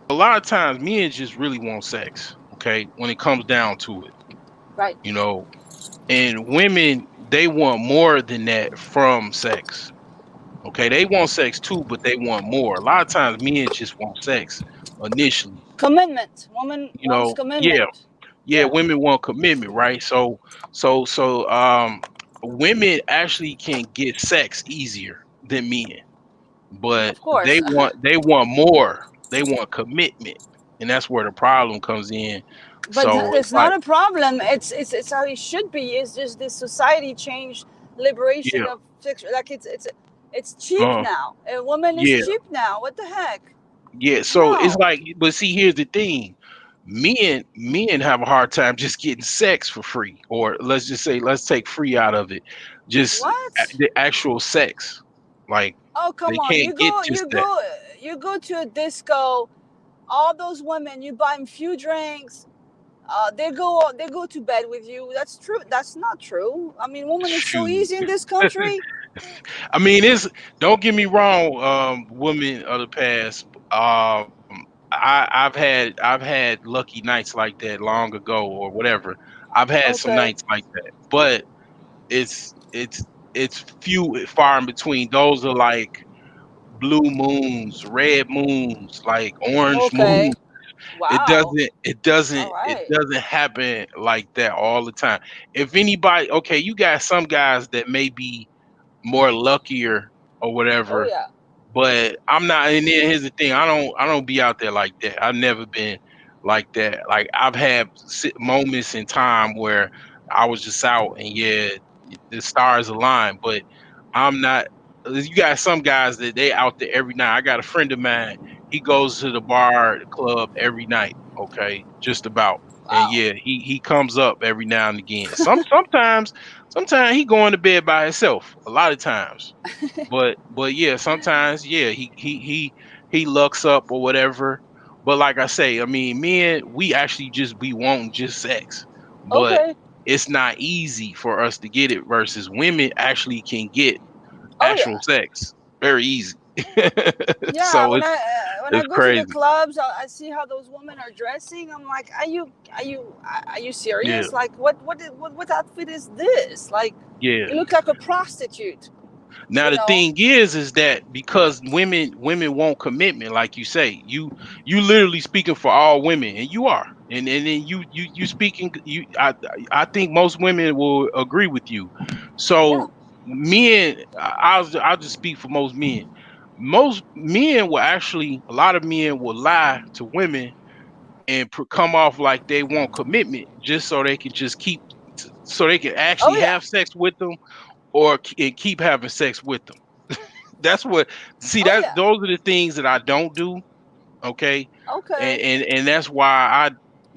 A lot of times men just really want sex, okay, when it comes down to it, Right. you know and women, they want more than that from sex. Okay, they want sex too, but they want more. A lot of times men just want sex initially. Commitment. Woman wants Yeah, commitment. yeah, Yeah. women want commitment, right? So women actually can get sex easier than men, but Of they course. want more. They want commitment, and that's where the problem comes in. But So it's it's like, not a problem. It's how it should be. It's just this society changed liberation yeah, of sexual. Like it's cheap uh, now. A woman is yeah, cheap now. What the heck? yeah. So it's No. like, but see, here's the thing. Men have a hard time just getting sex for free, or let's just say, let's take free out of it, just What? the actual sex. Like, Oh, they come on. can't get just that. You go to a disco. All those women, you buy them few drinks. They go to bed with you. That's true. That's not true. I mean, woman is so Shoot. easy in this country. I mean, it's don't get me wrong, women of the past. I've had lucky nights like that long ago or whatever. I've had some Okay. nights like that, but it's it's it's few far in between. Those are like blue moons, red moons, like orange Okay. moons. It Wow. doesn't All it right. doesn't happen like that all the time. If anybody, okay, you got some guys that may be more luckier or Oh whatever, yeah. but I'm not. And then here's the thing: I don't be out there like that. I've never been like that. Like I've had moments in time where I was just out, and yeah, the stars align. But I'm not. You got some guys that they out there every night. I got a friend of mine. He goes to the bar, the club every night. Okay, just about. And Wow. yeah, he comes up every now and again. Sometimes he going to bed by himself. A lot of times. But yeah, sometimes yeah, he lucks up or whatever. But like I say, I mean, men, we actually just be wanting just sex. But Okay. it's not easy for us to get it versus women actually can get Oh actual yeah. sex very easy. Yeah. So When I it's go to the crazy. clubs, I see how those women are dressing. I'm like, are you Yeah, serious? Like, what outfit is this? Like, yeah. you look like a prostitute. Now You the know? thing is that because women want commitment, like you say, you literally speaking for all women, and you are, and then you speaking, I think most women will agree with you. Yeah. So men, I'll just speak for most men. Most men will actually, a lot of men will lie to women and come off like they want commitment just so they can just keep, so they can Oh actually yeah. have sex with them or and keep having sex with them. That's what, see, Oh that yeah. those are the things that I don't do. Okay. Okay. And that's why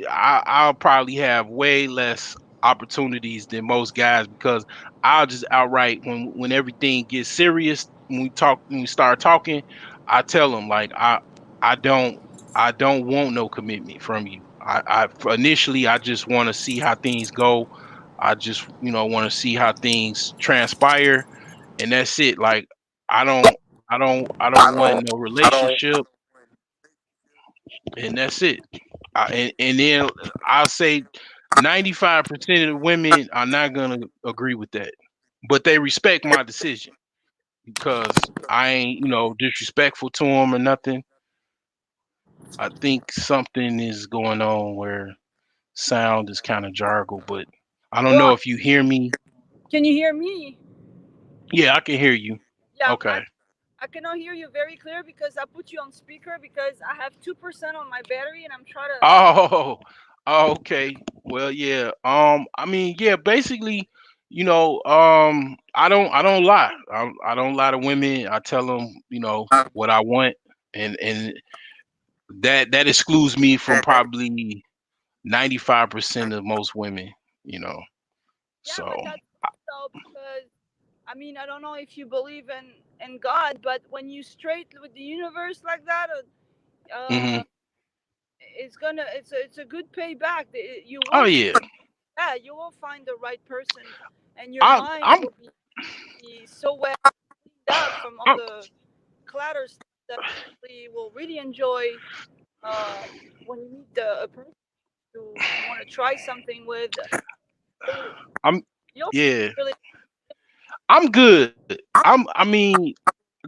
I'll probably have way less opportunities than most guys because I'll just outright, when everything gets serious, when we start talking, I tell them like I don't I don't want no commitment from you. Initially I just want to see how things go. I just, want to see how things transpire, and that's it. Like I don't I don't want no relationship, and that's it. And then I'll say 95% of women are not gonna agree with that, but they respect my decision because I ain't, disrespectful to them or nothing. I think something is going on where sound is kind of jargled, but I don't know Well, if you hear me. can you hear me? Yeah, I can hear you. Yeah. Okay. I cannot hear you very clear because I put you on speaker because I have 2% on my battery and I'm trying to. Oh, okay. Well, yeah. I mean, yeah, basically, I don't lie. I don't lie to women. I tell them, what I want, and that excludes me from probably 95% of most women, you know. Yeah, So, but that's so because I mean I don't know if you believe in God, but when you straight with the universe like that, hmm, it's a good payback. You oh will yeah. yeah, you will find the right person, and your I mind I'm, will be so well cleaned up from all I'm the clutter stuff that you will really enjoy when you meet a person you want to try something with. You'll, I'm you'll yeah. really I'm good. I mean,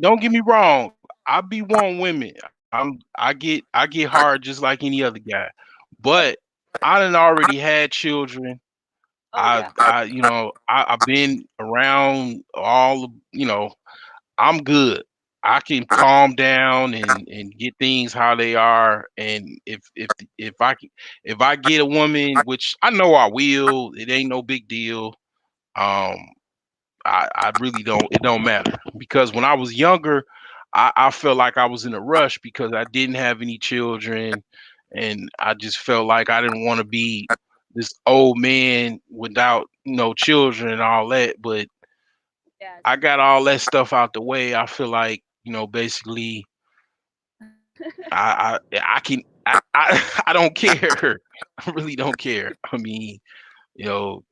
don't get me wrong. I be wanting women. I get hard just like any other guy. But I done already had children. oh yeah. I've been around all of, I'm good. I can calm down and get things how they are. And if I get a woman, which I know I will, it ain't no big deal. Um, I really don't. It don't matter because when I was younger, I felt like I was in a rush because I didn't have any children, and I just felt like I didn't want to be this old man without children and all that. But Yes. I got all that stuff out the way. I feel like basically I can I don't care. I really don't care. I mean, you know,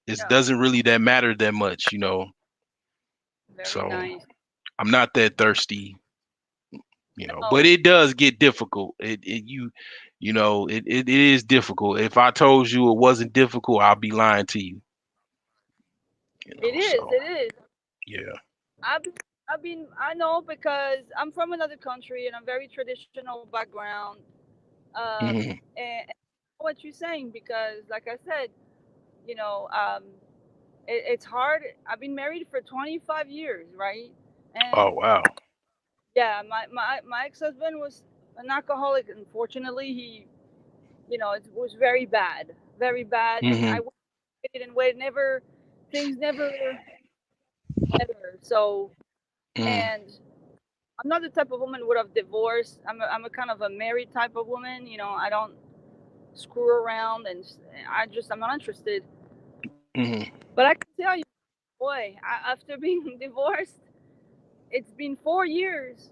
it Yeah. doesn't really that matter that much. Very So nice. I'm not that thirsty, but No, it does get difficult. It is difficult. If I told you it wasn't difficult, I'll be lying to you. it is. So It is. yeah. I've been, I know because I'm from another country and I'm very traditional background. Hmm. And I know what you're saying because, like I said, you know, um, it's hard. I've been married for 25 years, right? Oh And wow. yeah, my ex-husband was an alcoholic. Unfortunately, it was very bad, and I Hmm. waited and waited. Never, things never better. So, Hmm. and I'm not the type of woman who would have divorced. I'm a kind of a married type of woman. I don't screw around, and I'm not interested. Hmm. But I can tell you, boy, after being divorced, it's been 4 years.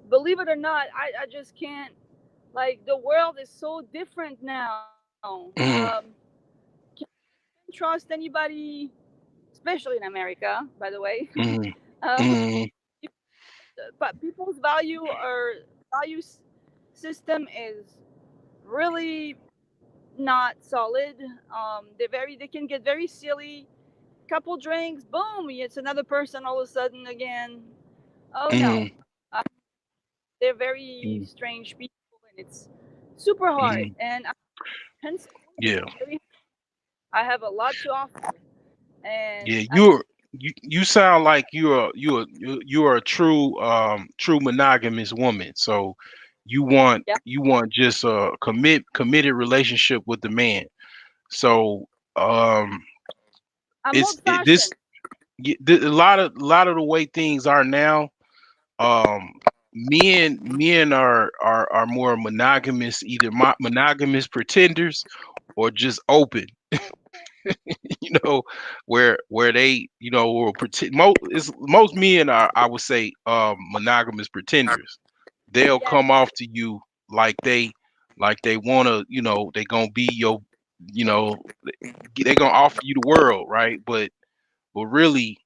Believe it or not, I just can't. Like the world is so different now. Hmm. Can't trust anybody, especially in America. By the way, Hmm. um, Hmm. but people's value system is really not solid. They can get very silly. Couple drinks, boom, it's another person all of a sudden again. Oh no, Hmm. uh, they're very strange people, and it's super hard. Hmm. And hence, Yeah. I have a lot to offer, and Yeah. You sound like you're a true monogamous woman. So yeah, you want just a committed relationship with the man. So um I'm it's old it, this fashioned. a lot of the way things are now. um men are more monogamous, either monogamous pretenders or just open. you know where they will pretend. Most men are, I would say, monogamous pretenders. They'll come Yes, off to you like they want to, they gonna be your, you know they gonna offer you the world, right? But really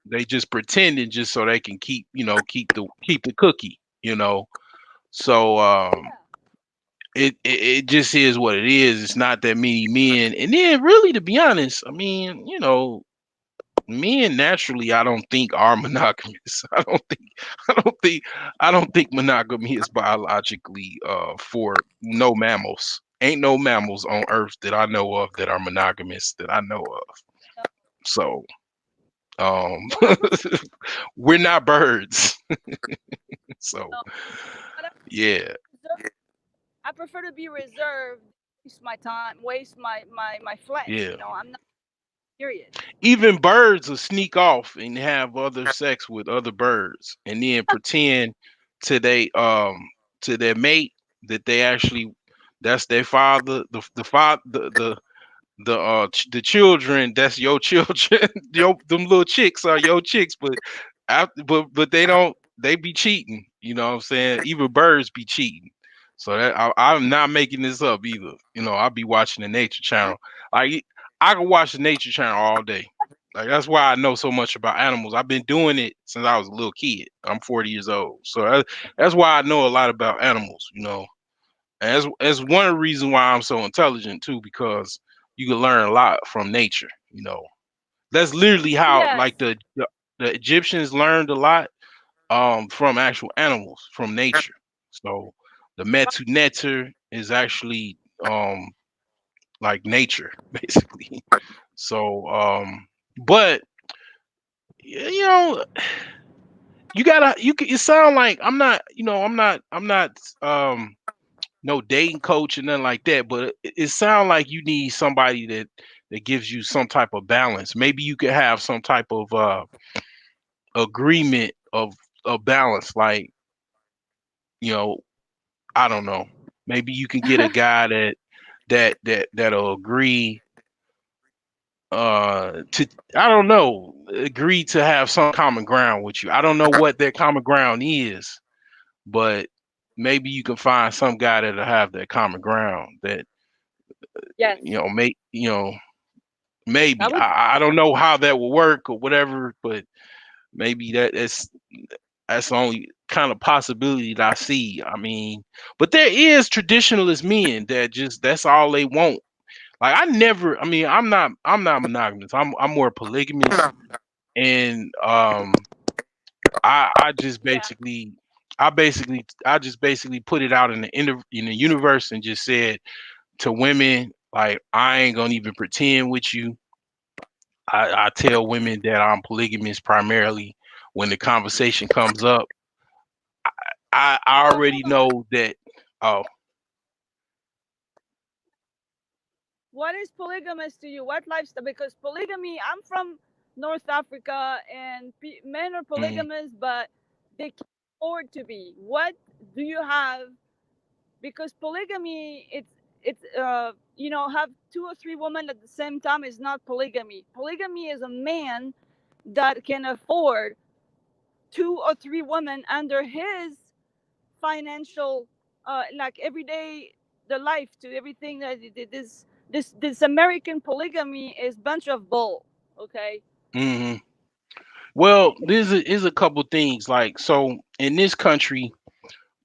they just pretending, just so they can keep the cookie. So it just is what it is. It's not that many men. And then really, to be honest, I mean, men naturally, I don't think, are monogamous. I don't think monogamy is biologically for no mammals. Ain't no mammals on earth that I know of that are monogamous, that I know of. So um well, I prefer we're not birds. So no, but yeah. I prefer to be reserved, waste my time, waste my flesh. Yeah. I'm not period. Even birds will sneak off and have other sex with other birds, and then pretend to they to their mate that they actually, that's their father, the father, the children, that's your children. Them little chicks are your chicks, but they be cheating. You know what I'm saying? Even birds be cheating. So I'm not making this up either. I'll be watching the Nature Channel. Like, I can watch the Nature Channel all day. Like, that's why I know so much about animals. I've been doing it since I was a little kid. I'm 40 years old, so that's why I know a lot about animals. And that's one of the reasons why I'm so intelligent too, because you can learn a lot from nature. That's literally how, Yes, like, the Egyptians learned a lot from actual animals, from nature. So the Metu Neter is actually like nature basically. So but you know it sound like I'm not no dating coach and nothing like that, but it sounds like you need somebody that gives you some type of balance. Maybe you could have some type of agreement of balance, like, you know, I don't know. Maybe you can get a guy that'll agree to, I don't know, agree to have some common ground with you. I don't know what that common ground is, but maybe you can find some guy that'll have that common ground, that yes. make I maybe would I don't know how that will work or whatever, but maybe that's the only kind of possibility that I see. I mean, but there is traditionalist men that just that's all they want. Like I never, I mean, I'm not monogamous. I'm more polygamous, and I just Yeah. basically I just basically put it out in in the universe and just said to women like I ain't gonna even pretend with you. I tell women that I'm polygamous primarily when the conversation comes up. I So already hold on. know that. Oh, What is polygamous to you? What lifestyle? Because polygamy, I'm from North Africa, and men are mm, polygamous, but they can't afford to be. What do you have? Because polygamy, have two or three women at the same time is not polygamy. Polygamy is a man that can afford two or three women under his financial, like everyday, the life to everything that this American polygamy is bunch of bull. Okay. hmm. Well, is a couple things like so in this country,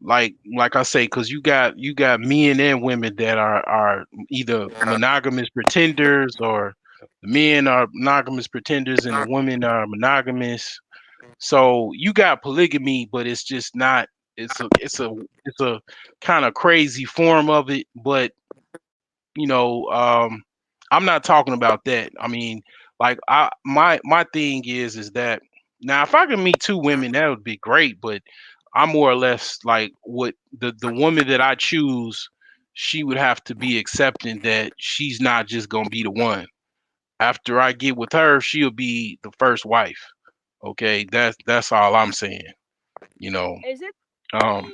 like I say, because you got men and women that are either monogamous pretenders or the men are monogamous pretenders and the women are monogamous. So you got polygamy, but it's just not. It's a kind of crazy form of it, but you know, I'm not talking about that. I mean, like my thing is that now if I can meet two women, that would be great. But I'm more or less like what the woman that I choose, she would have to be accepting that she's not just gonna be the one. After I get with her, she'll be the first wife. Okay, that's all I'm saying. You know, Is it um,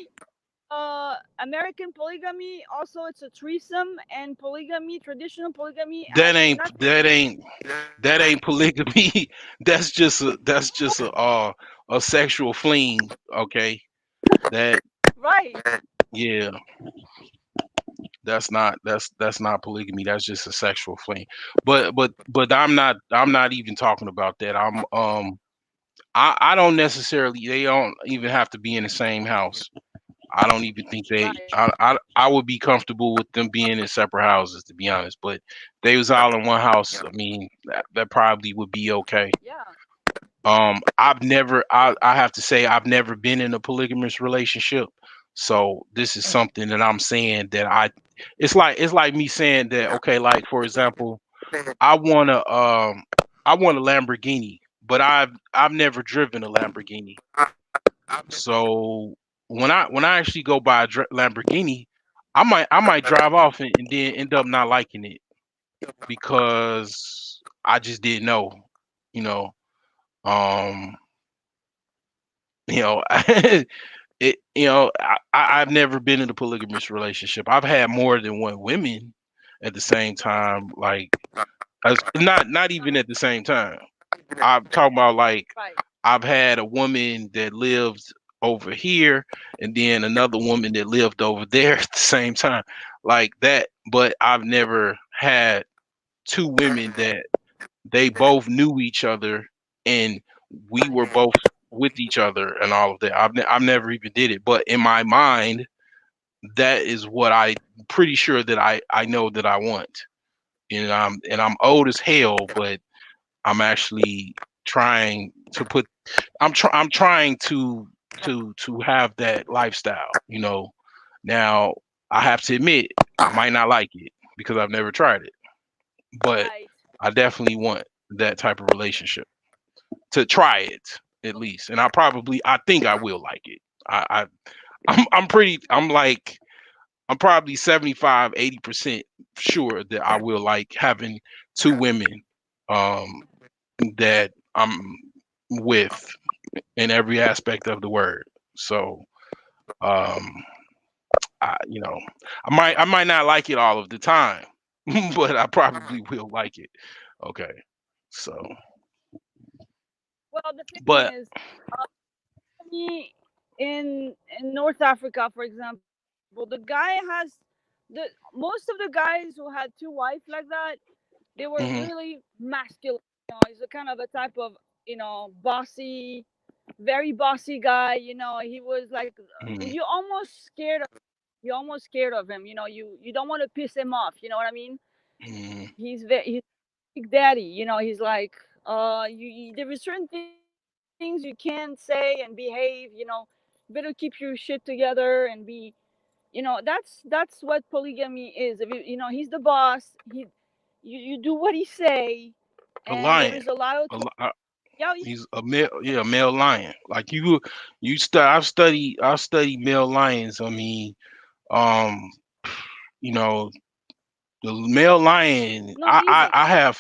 American polygamy? Also, it's a threesome, and polygamy, traditional polygamy, that has ain't nothing. that ain't that ain't polygamy. That's just a sexual fling. Okay, that Right. yeah, that's not polygamy. That's just a sexual fling. But I'm not even talking about that. I don't necessarily. They don't even have to be in the same house. I don't even think they. Right. I would be comfortable with them being in separate houses, to be honest. But they was all in one house. I mean, that probably would be okay. Yeah. I've never. I have to say I've never been in a polygamous relationship. So this is something that I'm saying that I. It's like me saying that okay, like for example, I want to I want a Lamborghini, but I've never driven a Lamborghini. So when I actually go buy a Lamborghini, I might drive off and then end up not liking it because I just didn't know, you know. Um, I've never been in a polygamous relationship. I've had more than one women at the same time, like as not even at the same time. I'm talking about like Right. I've had a woman that lived over here and then another woman that lived over there at the same time, like that. But I've never had two women that they both knew each other and we were both with each other and all of that. I've never even did it, but in my mind, that is what I pretty sure that I know that I want. And I'm old as hell, but I'm actually trying to put I'm trying to have that lifestyle, you know. Now, I have to admit, I might not like it because I've never tried it, but Right. I definitely want that type of relationship to try it at least. And I think I will like it. I'm probably 75, 80% sure that I will like having two women um that I'm with in every aspect of the word. So, um, I might not like it all of the time, but I probably will like it. Okay, so, Well, the thing but is, me in North Africa, for example, the guy has the most of the guys who had two wives like that, they were hmm really masculine. He's a kind of a type of. bossy, very bossy guy. He was like, mm, you almost scared of you almost scared of him. You don't want to piss him off. You know what I mean? mm. He's big daddy. He's like, there is certain things you can't say and behave. Better keep your shit together and be. That's what polygamy is. If he's the boss. You do what he say, A and there lion. is a lot of A, li- uh, yeah. he's a male, yeah, a male lion. Like I've studied male lions. I mean, um, you know, the male lion. Not easy.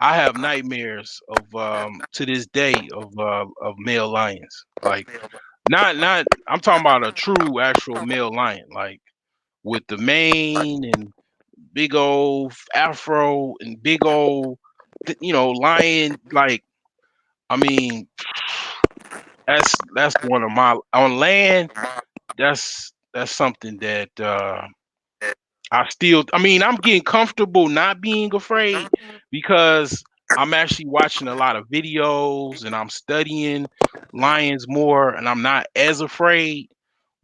I have nightmares of to this day of male lions. Like not I'm talking about a true actual male lion, like with the mane and big old afro and big old lion. Like I mean, that's one of my on land. That's something that I mean, I'm getting comfortable not being afraid because I'm actually watching a lot of videos and I'm studying lions more and I'm not as afraid.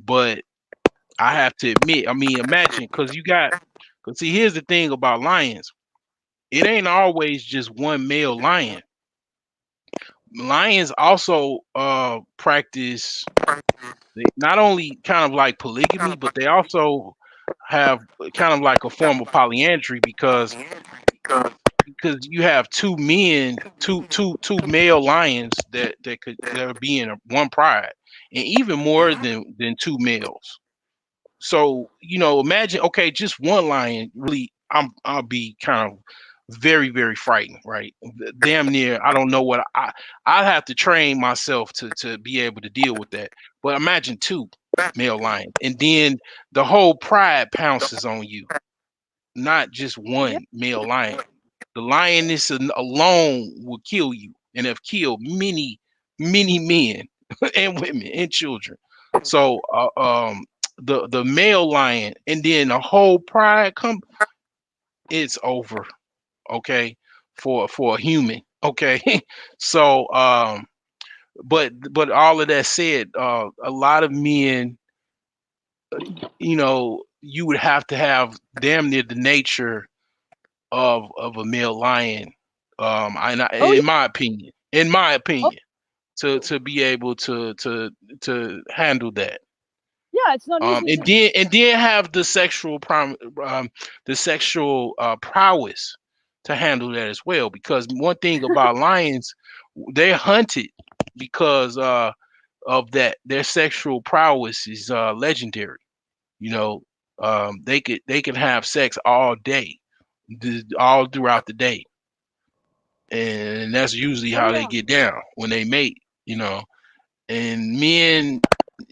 But I have to admit, I mean, imagine because see, here's the thing about lions. It ain't always just one male lion. Lions also practice not only kind of like polygamy, but they also have kind of like a form of polyandry because you have two men, two male lions that are being one pride, and even more than two males. So imagine, okay, just one lion. Really, I'll be kind of very very frightened, right? Damn near, I don't know what I have to train myself to be able to deal with that. But imagine two male lions, and then the whole pride pounces on you, not just Yeah. one male lion. The lioness alone will kill you and have killed many, many men and women and children. So, the male lion and then the whole pride it's over. Okay, for a human. Okay, so but all of that said, a lot of men, you would have to have damn near the nature of a male lion. Oh In my opinion, yeah. to be able to handle that. Yeah. It's not easy And to. then have the sexual prowess to handle that as well. Because one thing about lions, they're hunted because of that. Their sexual prowess is legendary. You know, they can have sex all day, all throughout the day, and that's usually Oh how they yeah. get down when they mate. You know, and men,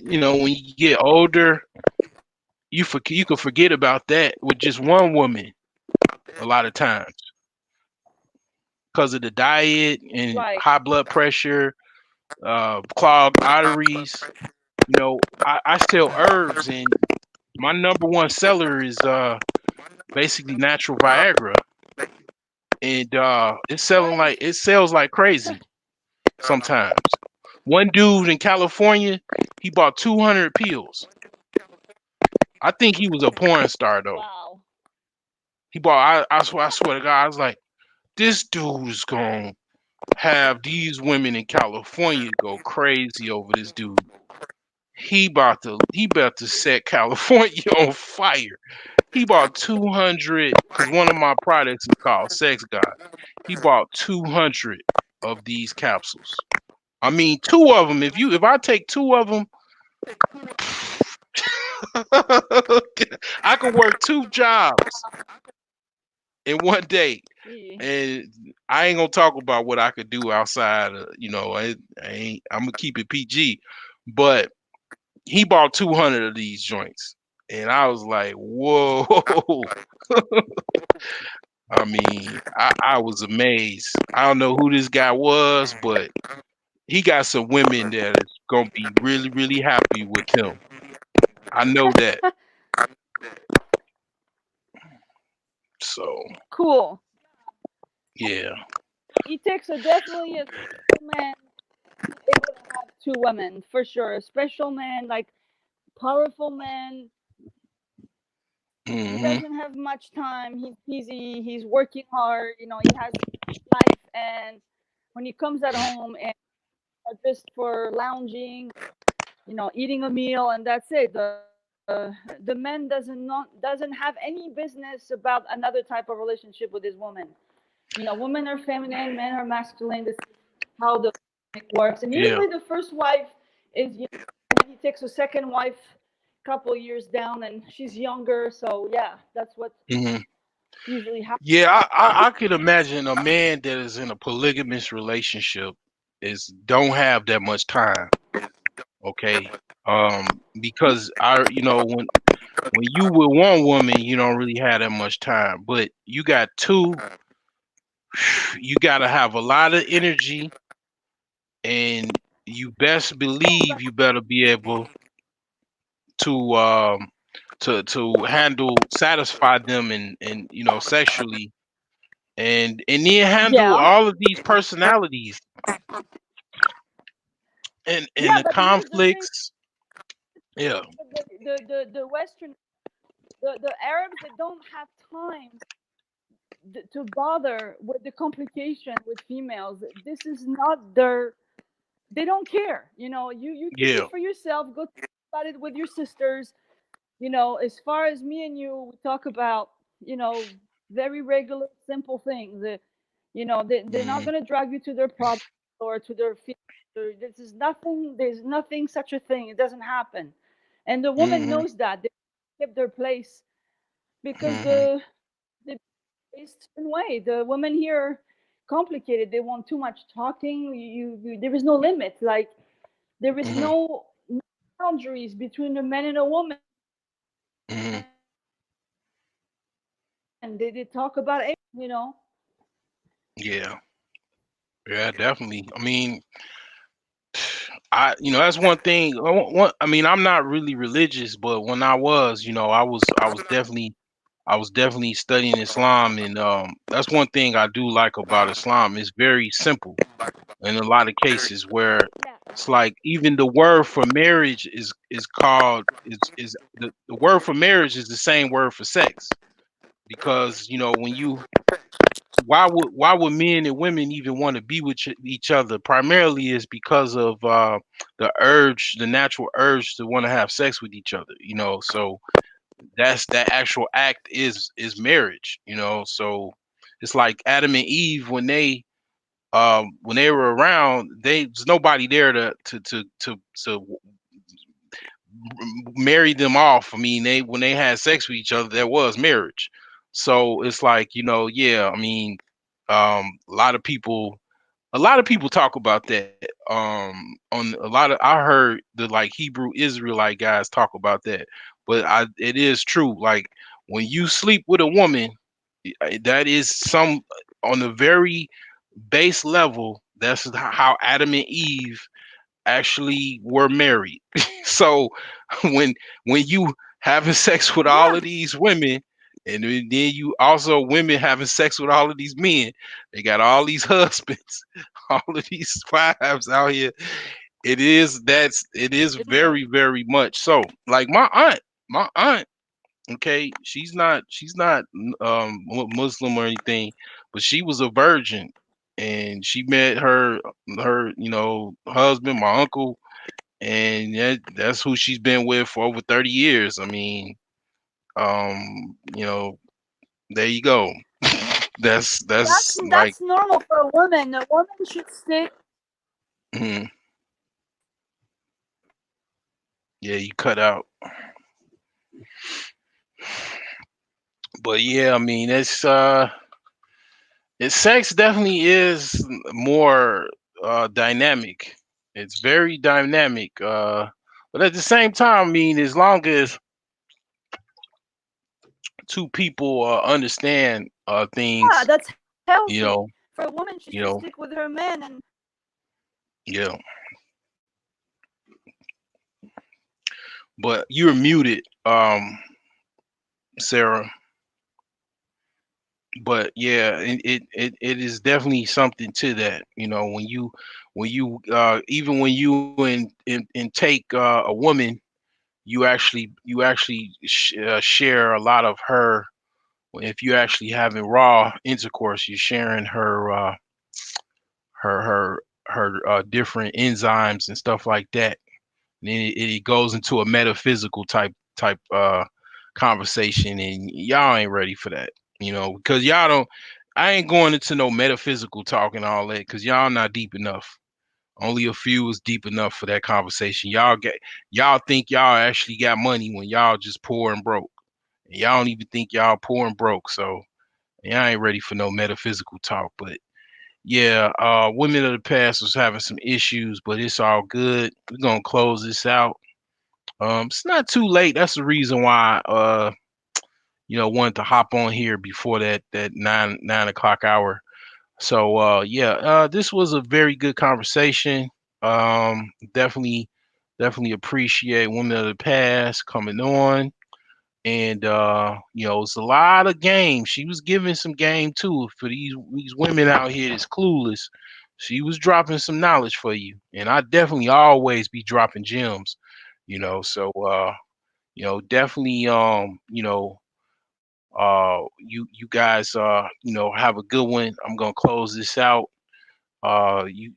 when you get older, you can forget about that with just one woman a lot of times because of the diet and Right. high blood pressure, clogged arteries. I sell herbs and my number one seller is basically natural Viagra, and Nice. it sells like crazy sometimes. One dude in California, he bought 200 pills. I think he was a porn star though. Wow. I swear to God, I was like, this dude is gonna have these women in California go crazy over this dude. He about to set California on fire. He bought 200 because one of my products is called Sex God. He bought 200 of these capsules. I mean, two of them. If I take two of them, I could work two jobs in one day. Yeah. And I ain't gonna talk about what I could do outside. I ain't. I'm gonna keep it PG. But he bought 200 of these joints, and I was like, "Whoa!" I mean, I was amazed. I don't know who this guy was, but he got some women that is gonna be really, really happy with him. I know that. So Cool. yeah. It takes a definitely a special man to be able to have two women for sure. A special man, like powerful man. He Hmm. doesn't have much time. He's busy. He's working hard. He has life, and when he comes at home and just for lounging, eating a meal, and that's it. The man doesn't have any business about another type of relationship with his woman. Women are feminine, men are masculine. This is how the dynamic works. And Yeah. usually, the first wife is, and then he takes a second wife, couple years down, and she's younger. So yeah, that's what Hmm. usually happens. Yeah, I could imagine a man that is in a polygamous relationship is don't have that much time. Okay. Because when you with one woman, you don't really have that much time. But you got two, you gotta have a lot of energy, and you best believe you better be able to handle satisfy them and sexually, and then handle Yeah, all of these personalities and yeah, the but here's the thing: conflicts. Yeah. the Western, the Arabs, they don't have time to bother with the complication with females. This is not their. They don't care. You keep Yeah. it for yourself. Go talk about it with your sisters. As far as me and you, we talk about, you know, very regular, simple things. They're not Hmm. going to drag you to their problems or to their feelings. There's nothing such a thing. It doesn't happen. And the woman Hmm. knows that. They keep their place because Hmm. the based certain way. The women here are complicated. They want too much talking. There is no limit. Like, there is Hmm. no boundaries between a man and a woman. They talk about everything, Hmm. Yeah. Yeah, definitely. I mean, that's one thing. I mean, I'm not really religious, but when I was, I was definitely studying Islam, and that's one thing I do like about Islam. It's very simple in a lot of cases where it's like even the word for marriage is called is the word for marriage is the same word for sex, because when you why would men and women even want to be with each other? Primarily is because of the natural urge to want to have sex with each other. So that actual act is marriage. So it's like Adam and Eve when they were around, there's nobody there to marry them off. I mean, they when they had sex with each other, there was marriage. So it's like, yeah, I mean, a lot of people talk about that. On a lot of I heard the like Hebrew Israelite guys talk about that, but it is true. Like when you sleep with a woman, that is some on a very base level. That's how Adam and Eve actually were married. So when you having sex with all of Yeah, these women, and then you also women having sex with all of these men, they got all these husbands, all of these wives out here. It is it's very, very much so. Like my aunt, okay, she's not Muslim or anything, but she was a virgin, and she met her husband, my uncle, and that's who she's been with for over 30 years. I mean, there you go. That's like, that's normal for a woman. A woman should stay. mhm, yeah, you cut out. But yeah, I mean, sex definitely is more dynamic. It's very dynamic. But at the same time, I mean, as long as two people understand Yeah, things, that's healthy. you know, For a woman, she should you know, stick with her man, and yeah. But you're muted, Sarah. But yeah, it is definitely something to that. You know, when you even when you and take a woman, you actually share a lot of her. If you're actually having raw intercourse, you're sharing her different enzymes and stuff like that. And it goes into a metaphysical type conversation, and y'all ain't ready for that, because y'all don't. I ain't going into no metaphysical talk and all that because y'all not deep enough. Only a few is deep enough for that conversation. Y'all think y'all actually got money when y'all just poor and broke. And y'all don't even think y'all poor and broke. So y'all ain't ready for no metaphysical talk. But yeah, women of the past was having some issues, but it's all good. We're gonna close this out. It's not too late. That's the reason why wanted to hop on here before that nine o'clock hour. So yeah, this was a very good conversation. Definitely appreciate women of the past coming on. And it's a lot of game. She was giving some game too for these women out here that's clueless. She was dropping some knowledge for you, and I definitely always be dropping gems. So definitely you guys have a good one. I'm gonna close this out. You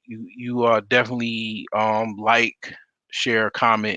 definitely like, share, comment,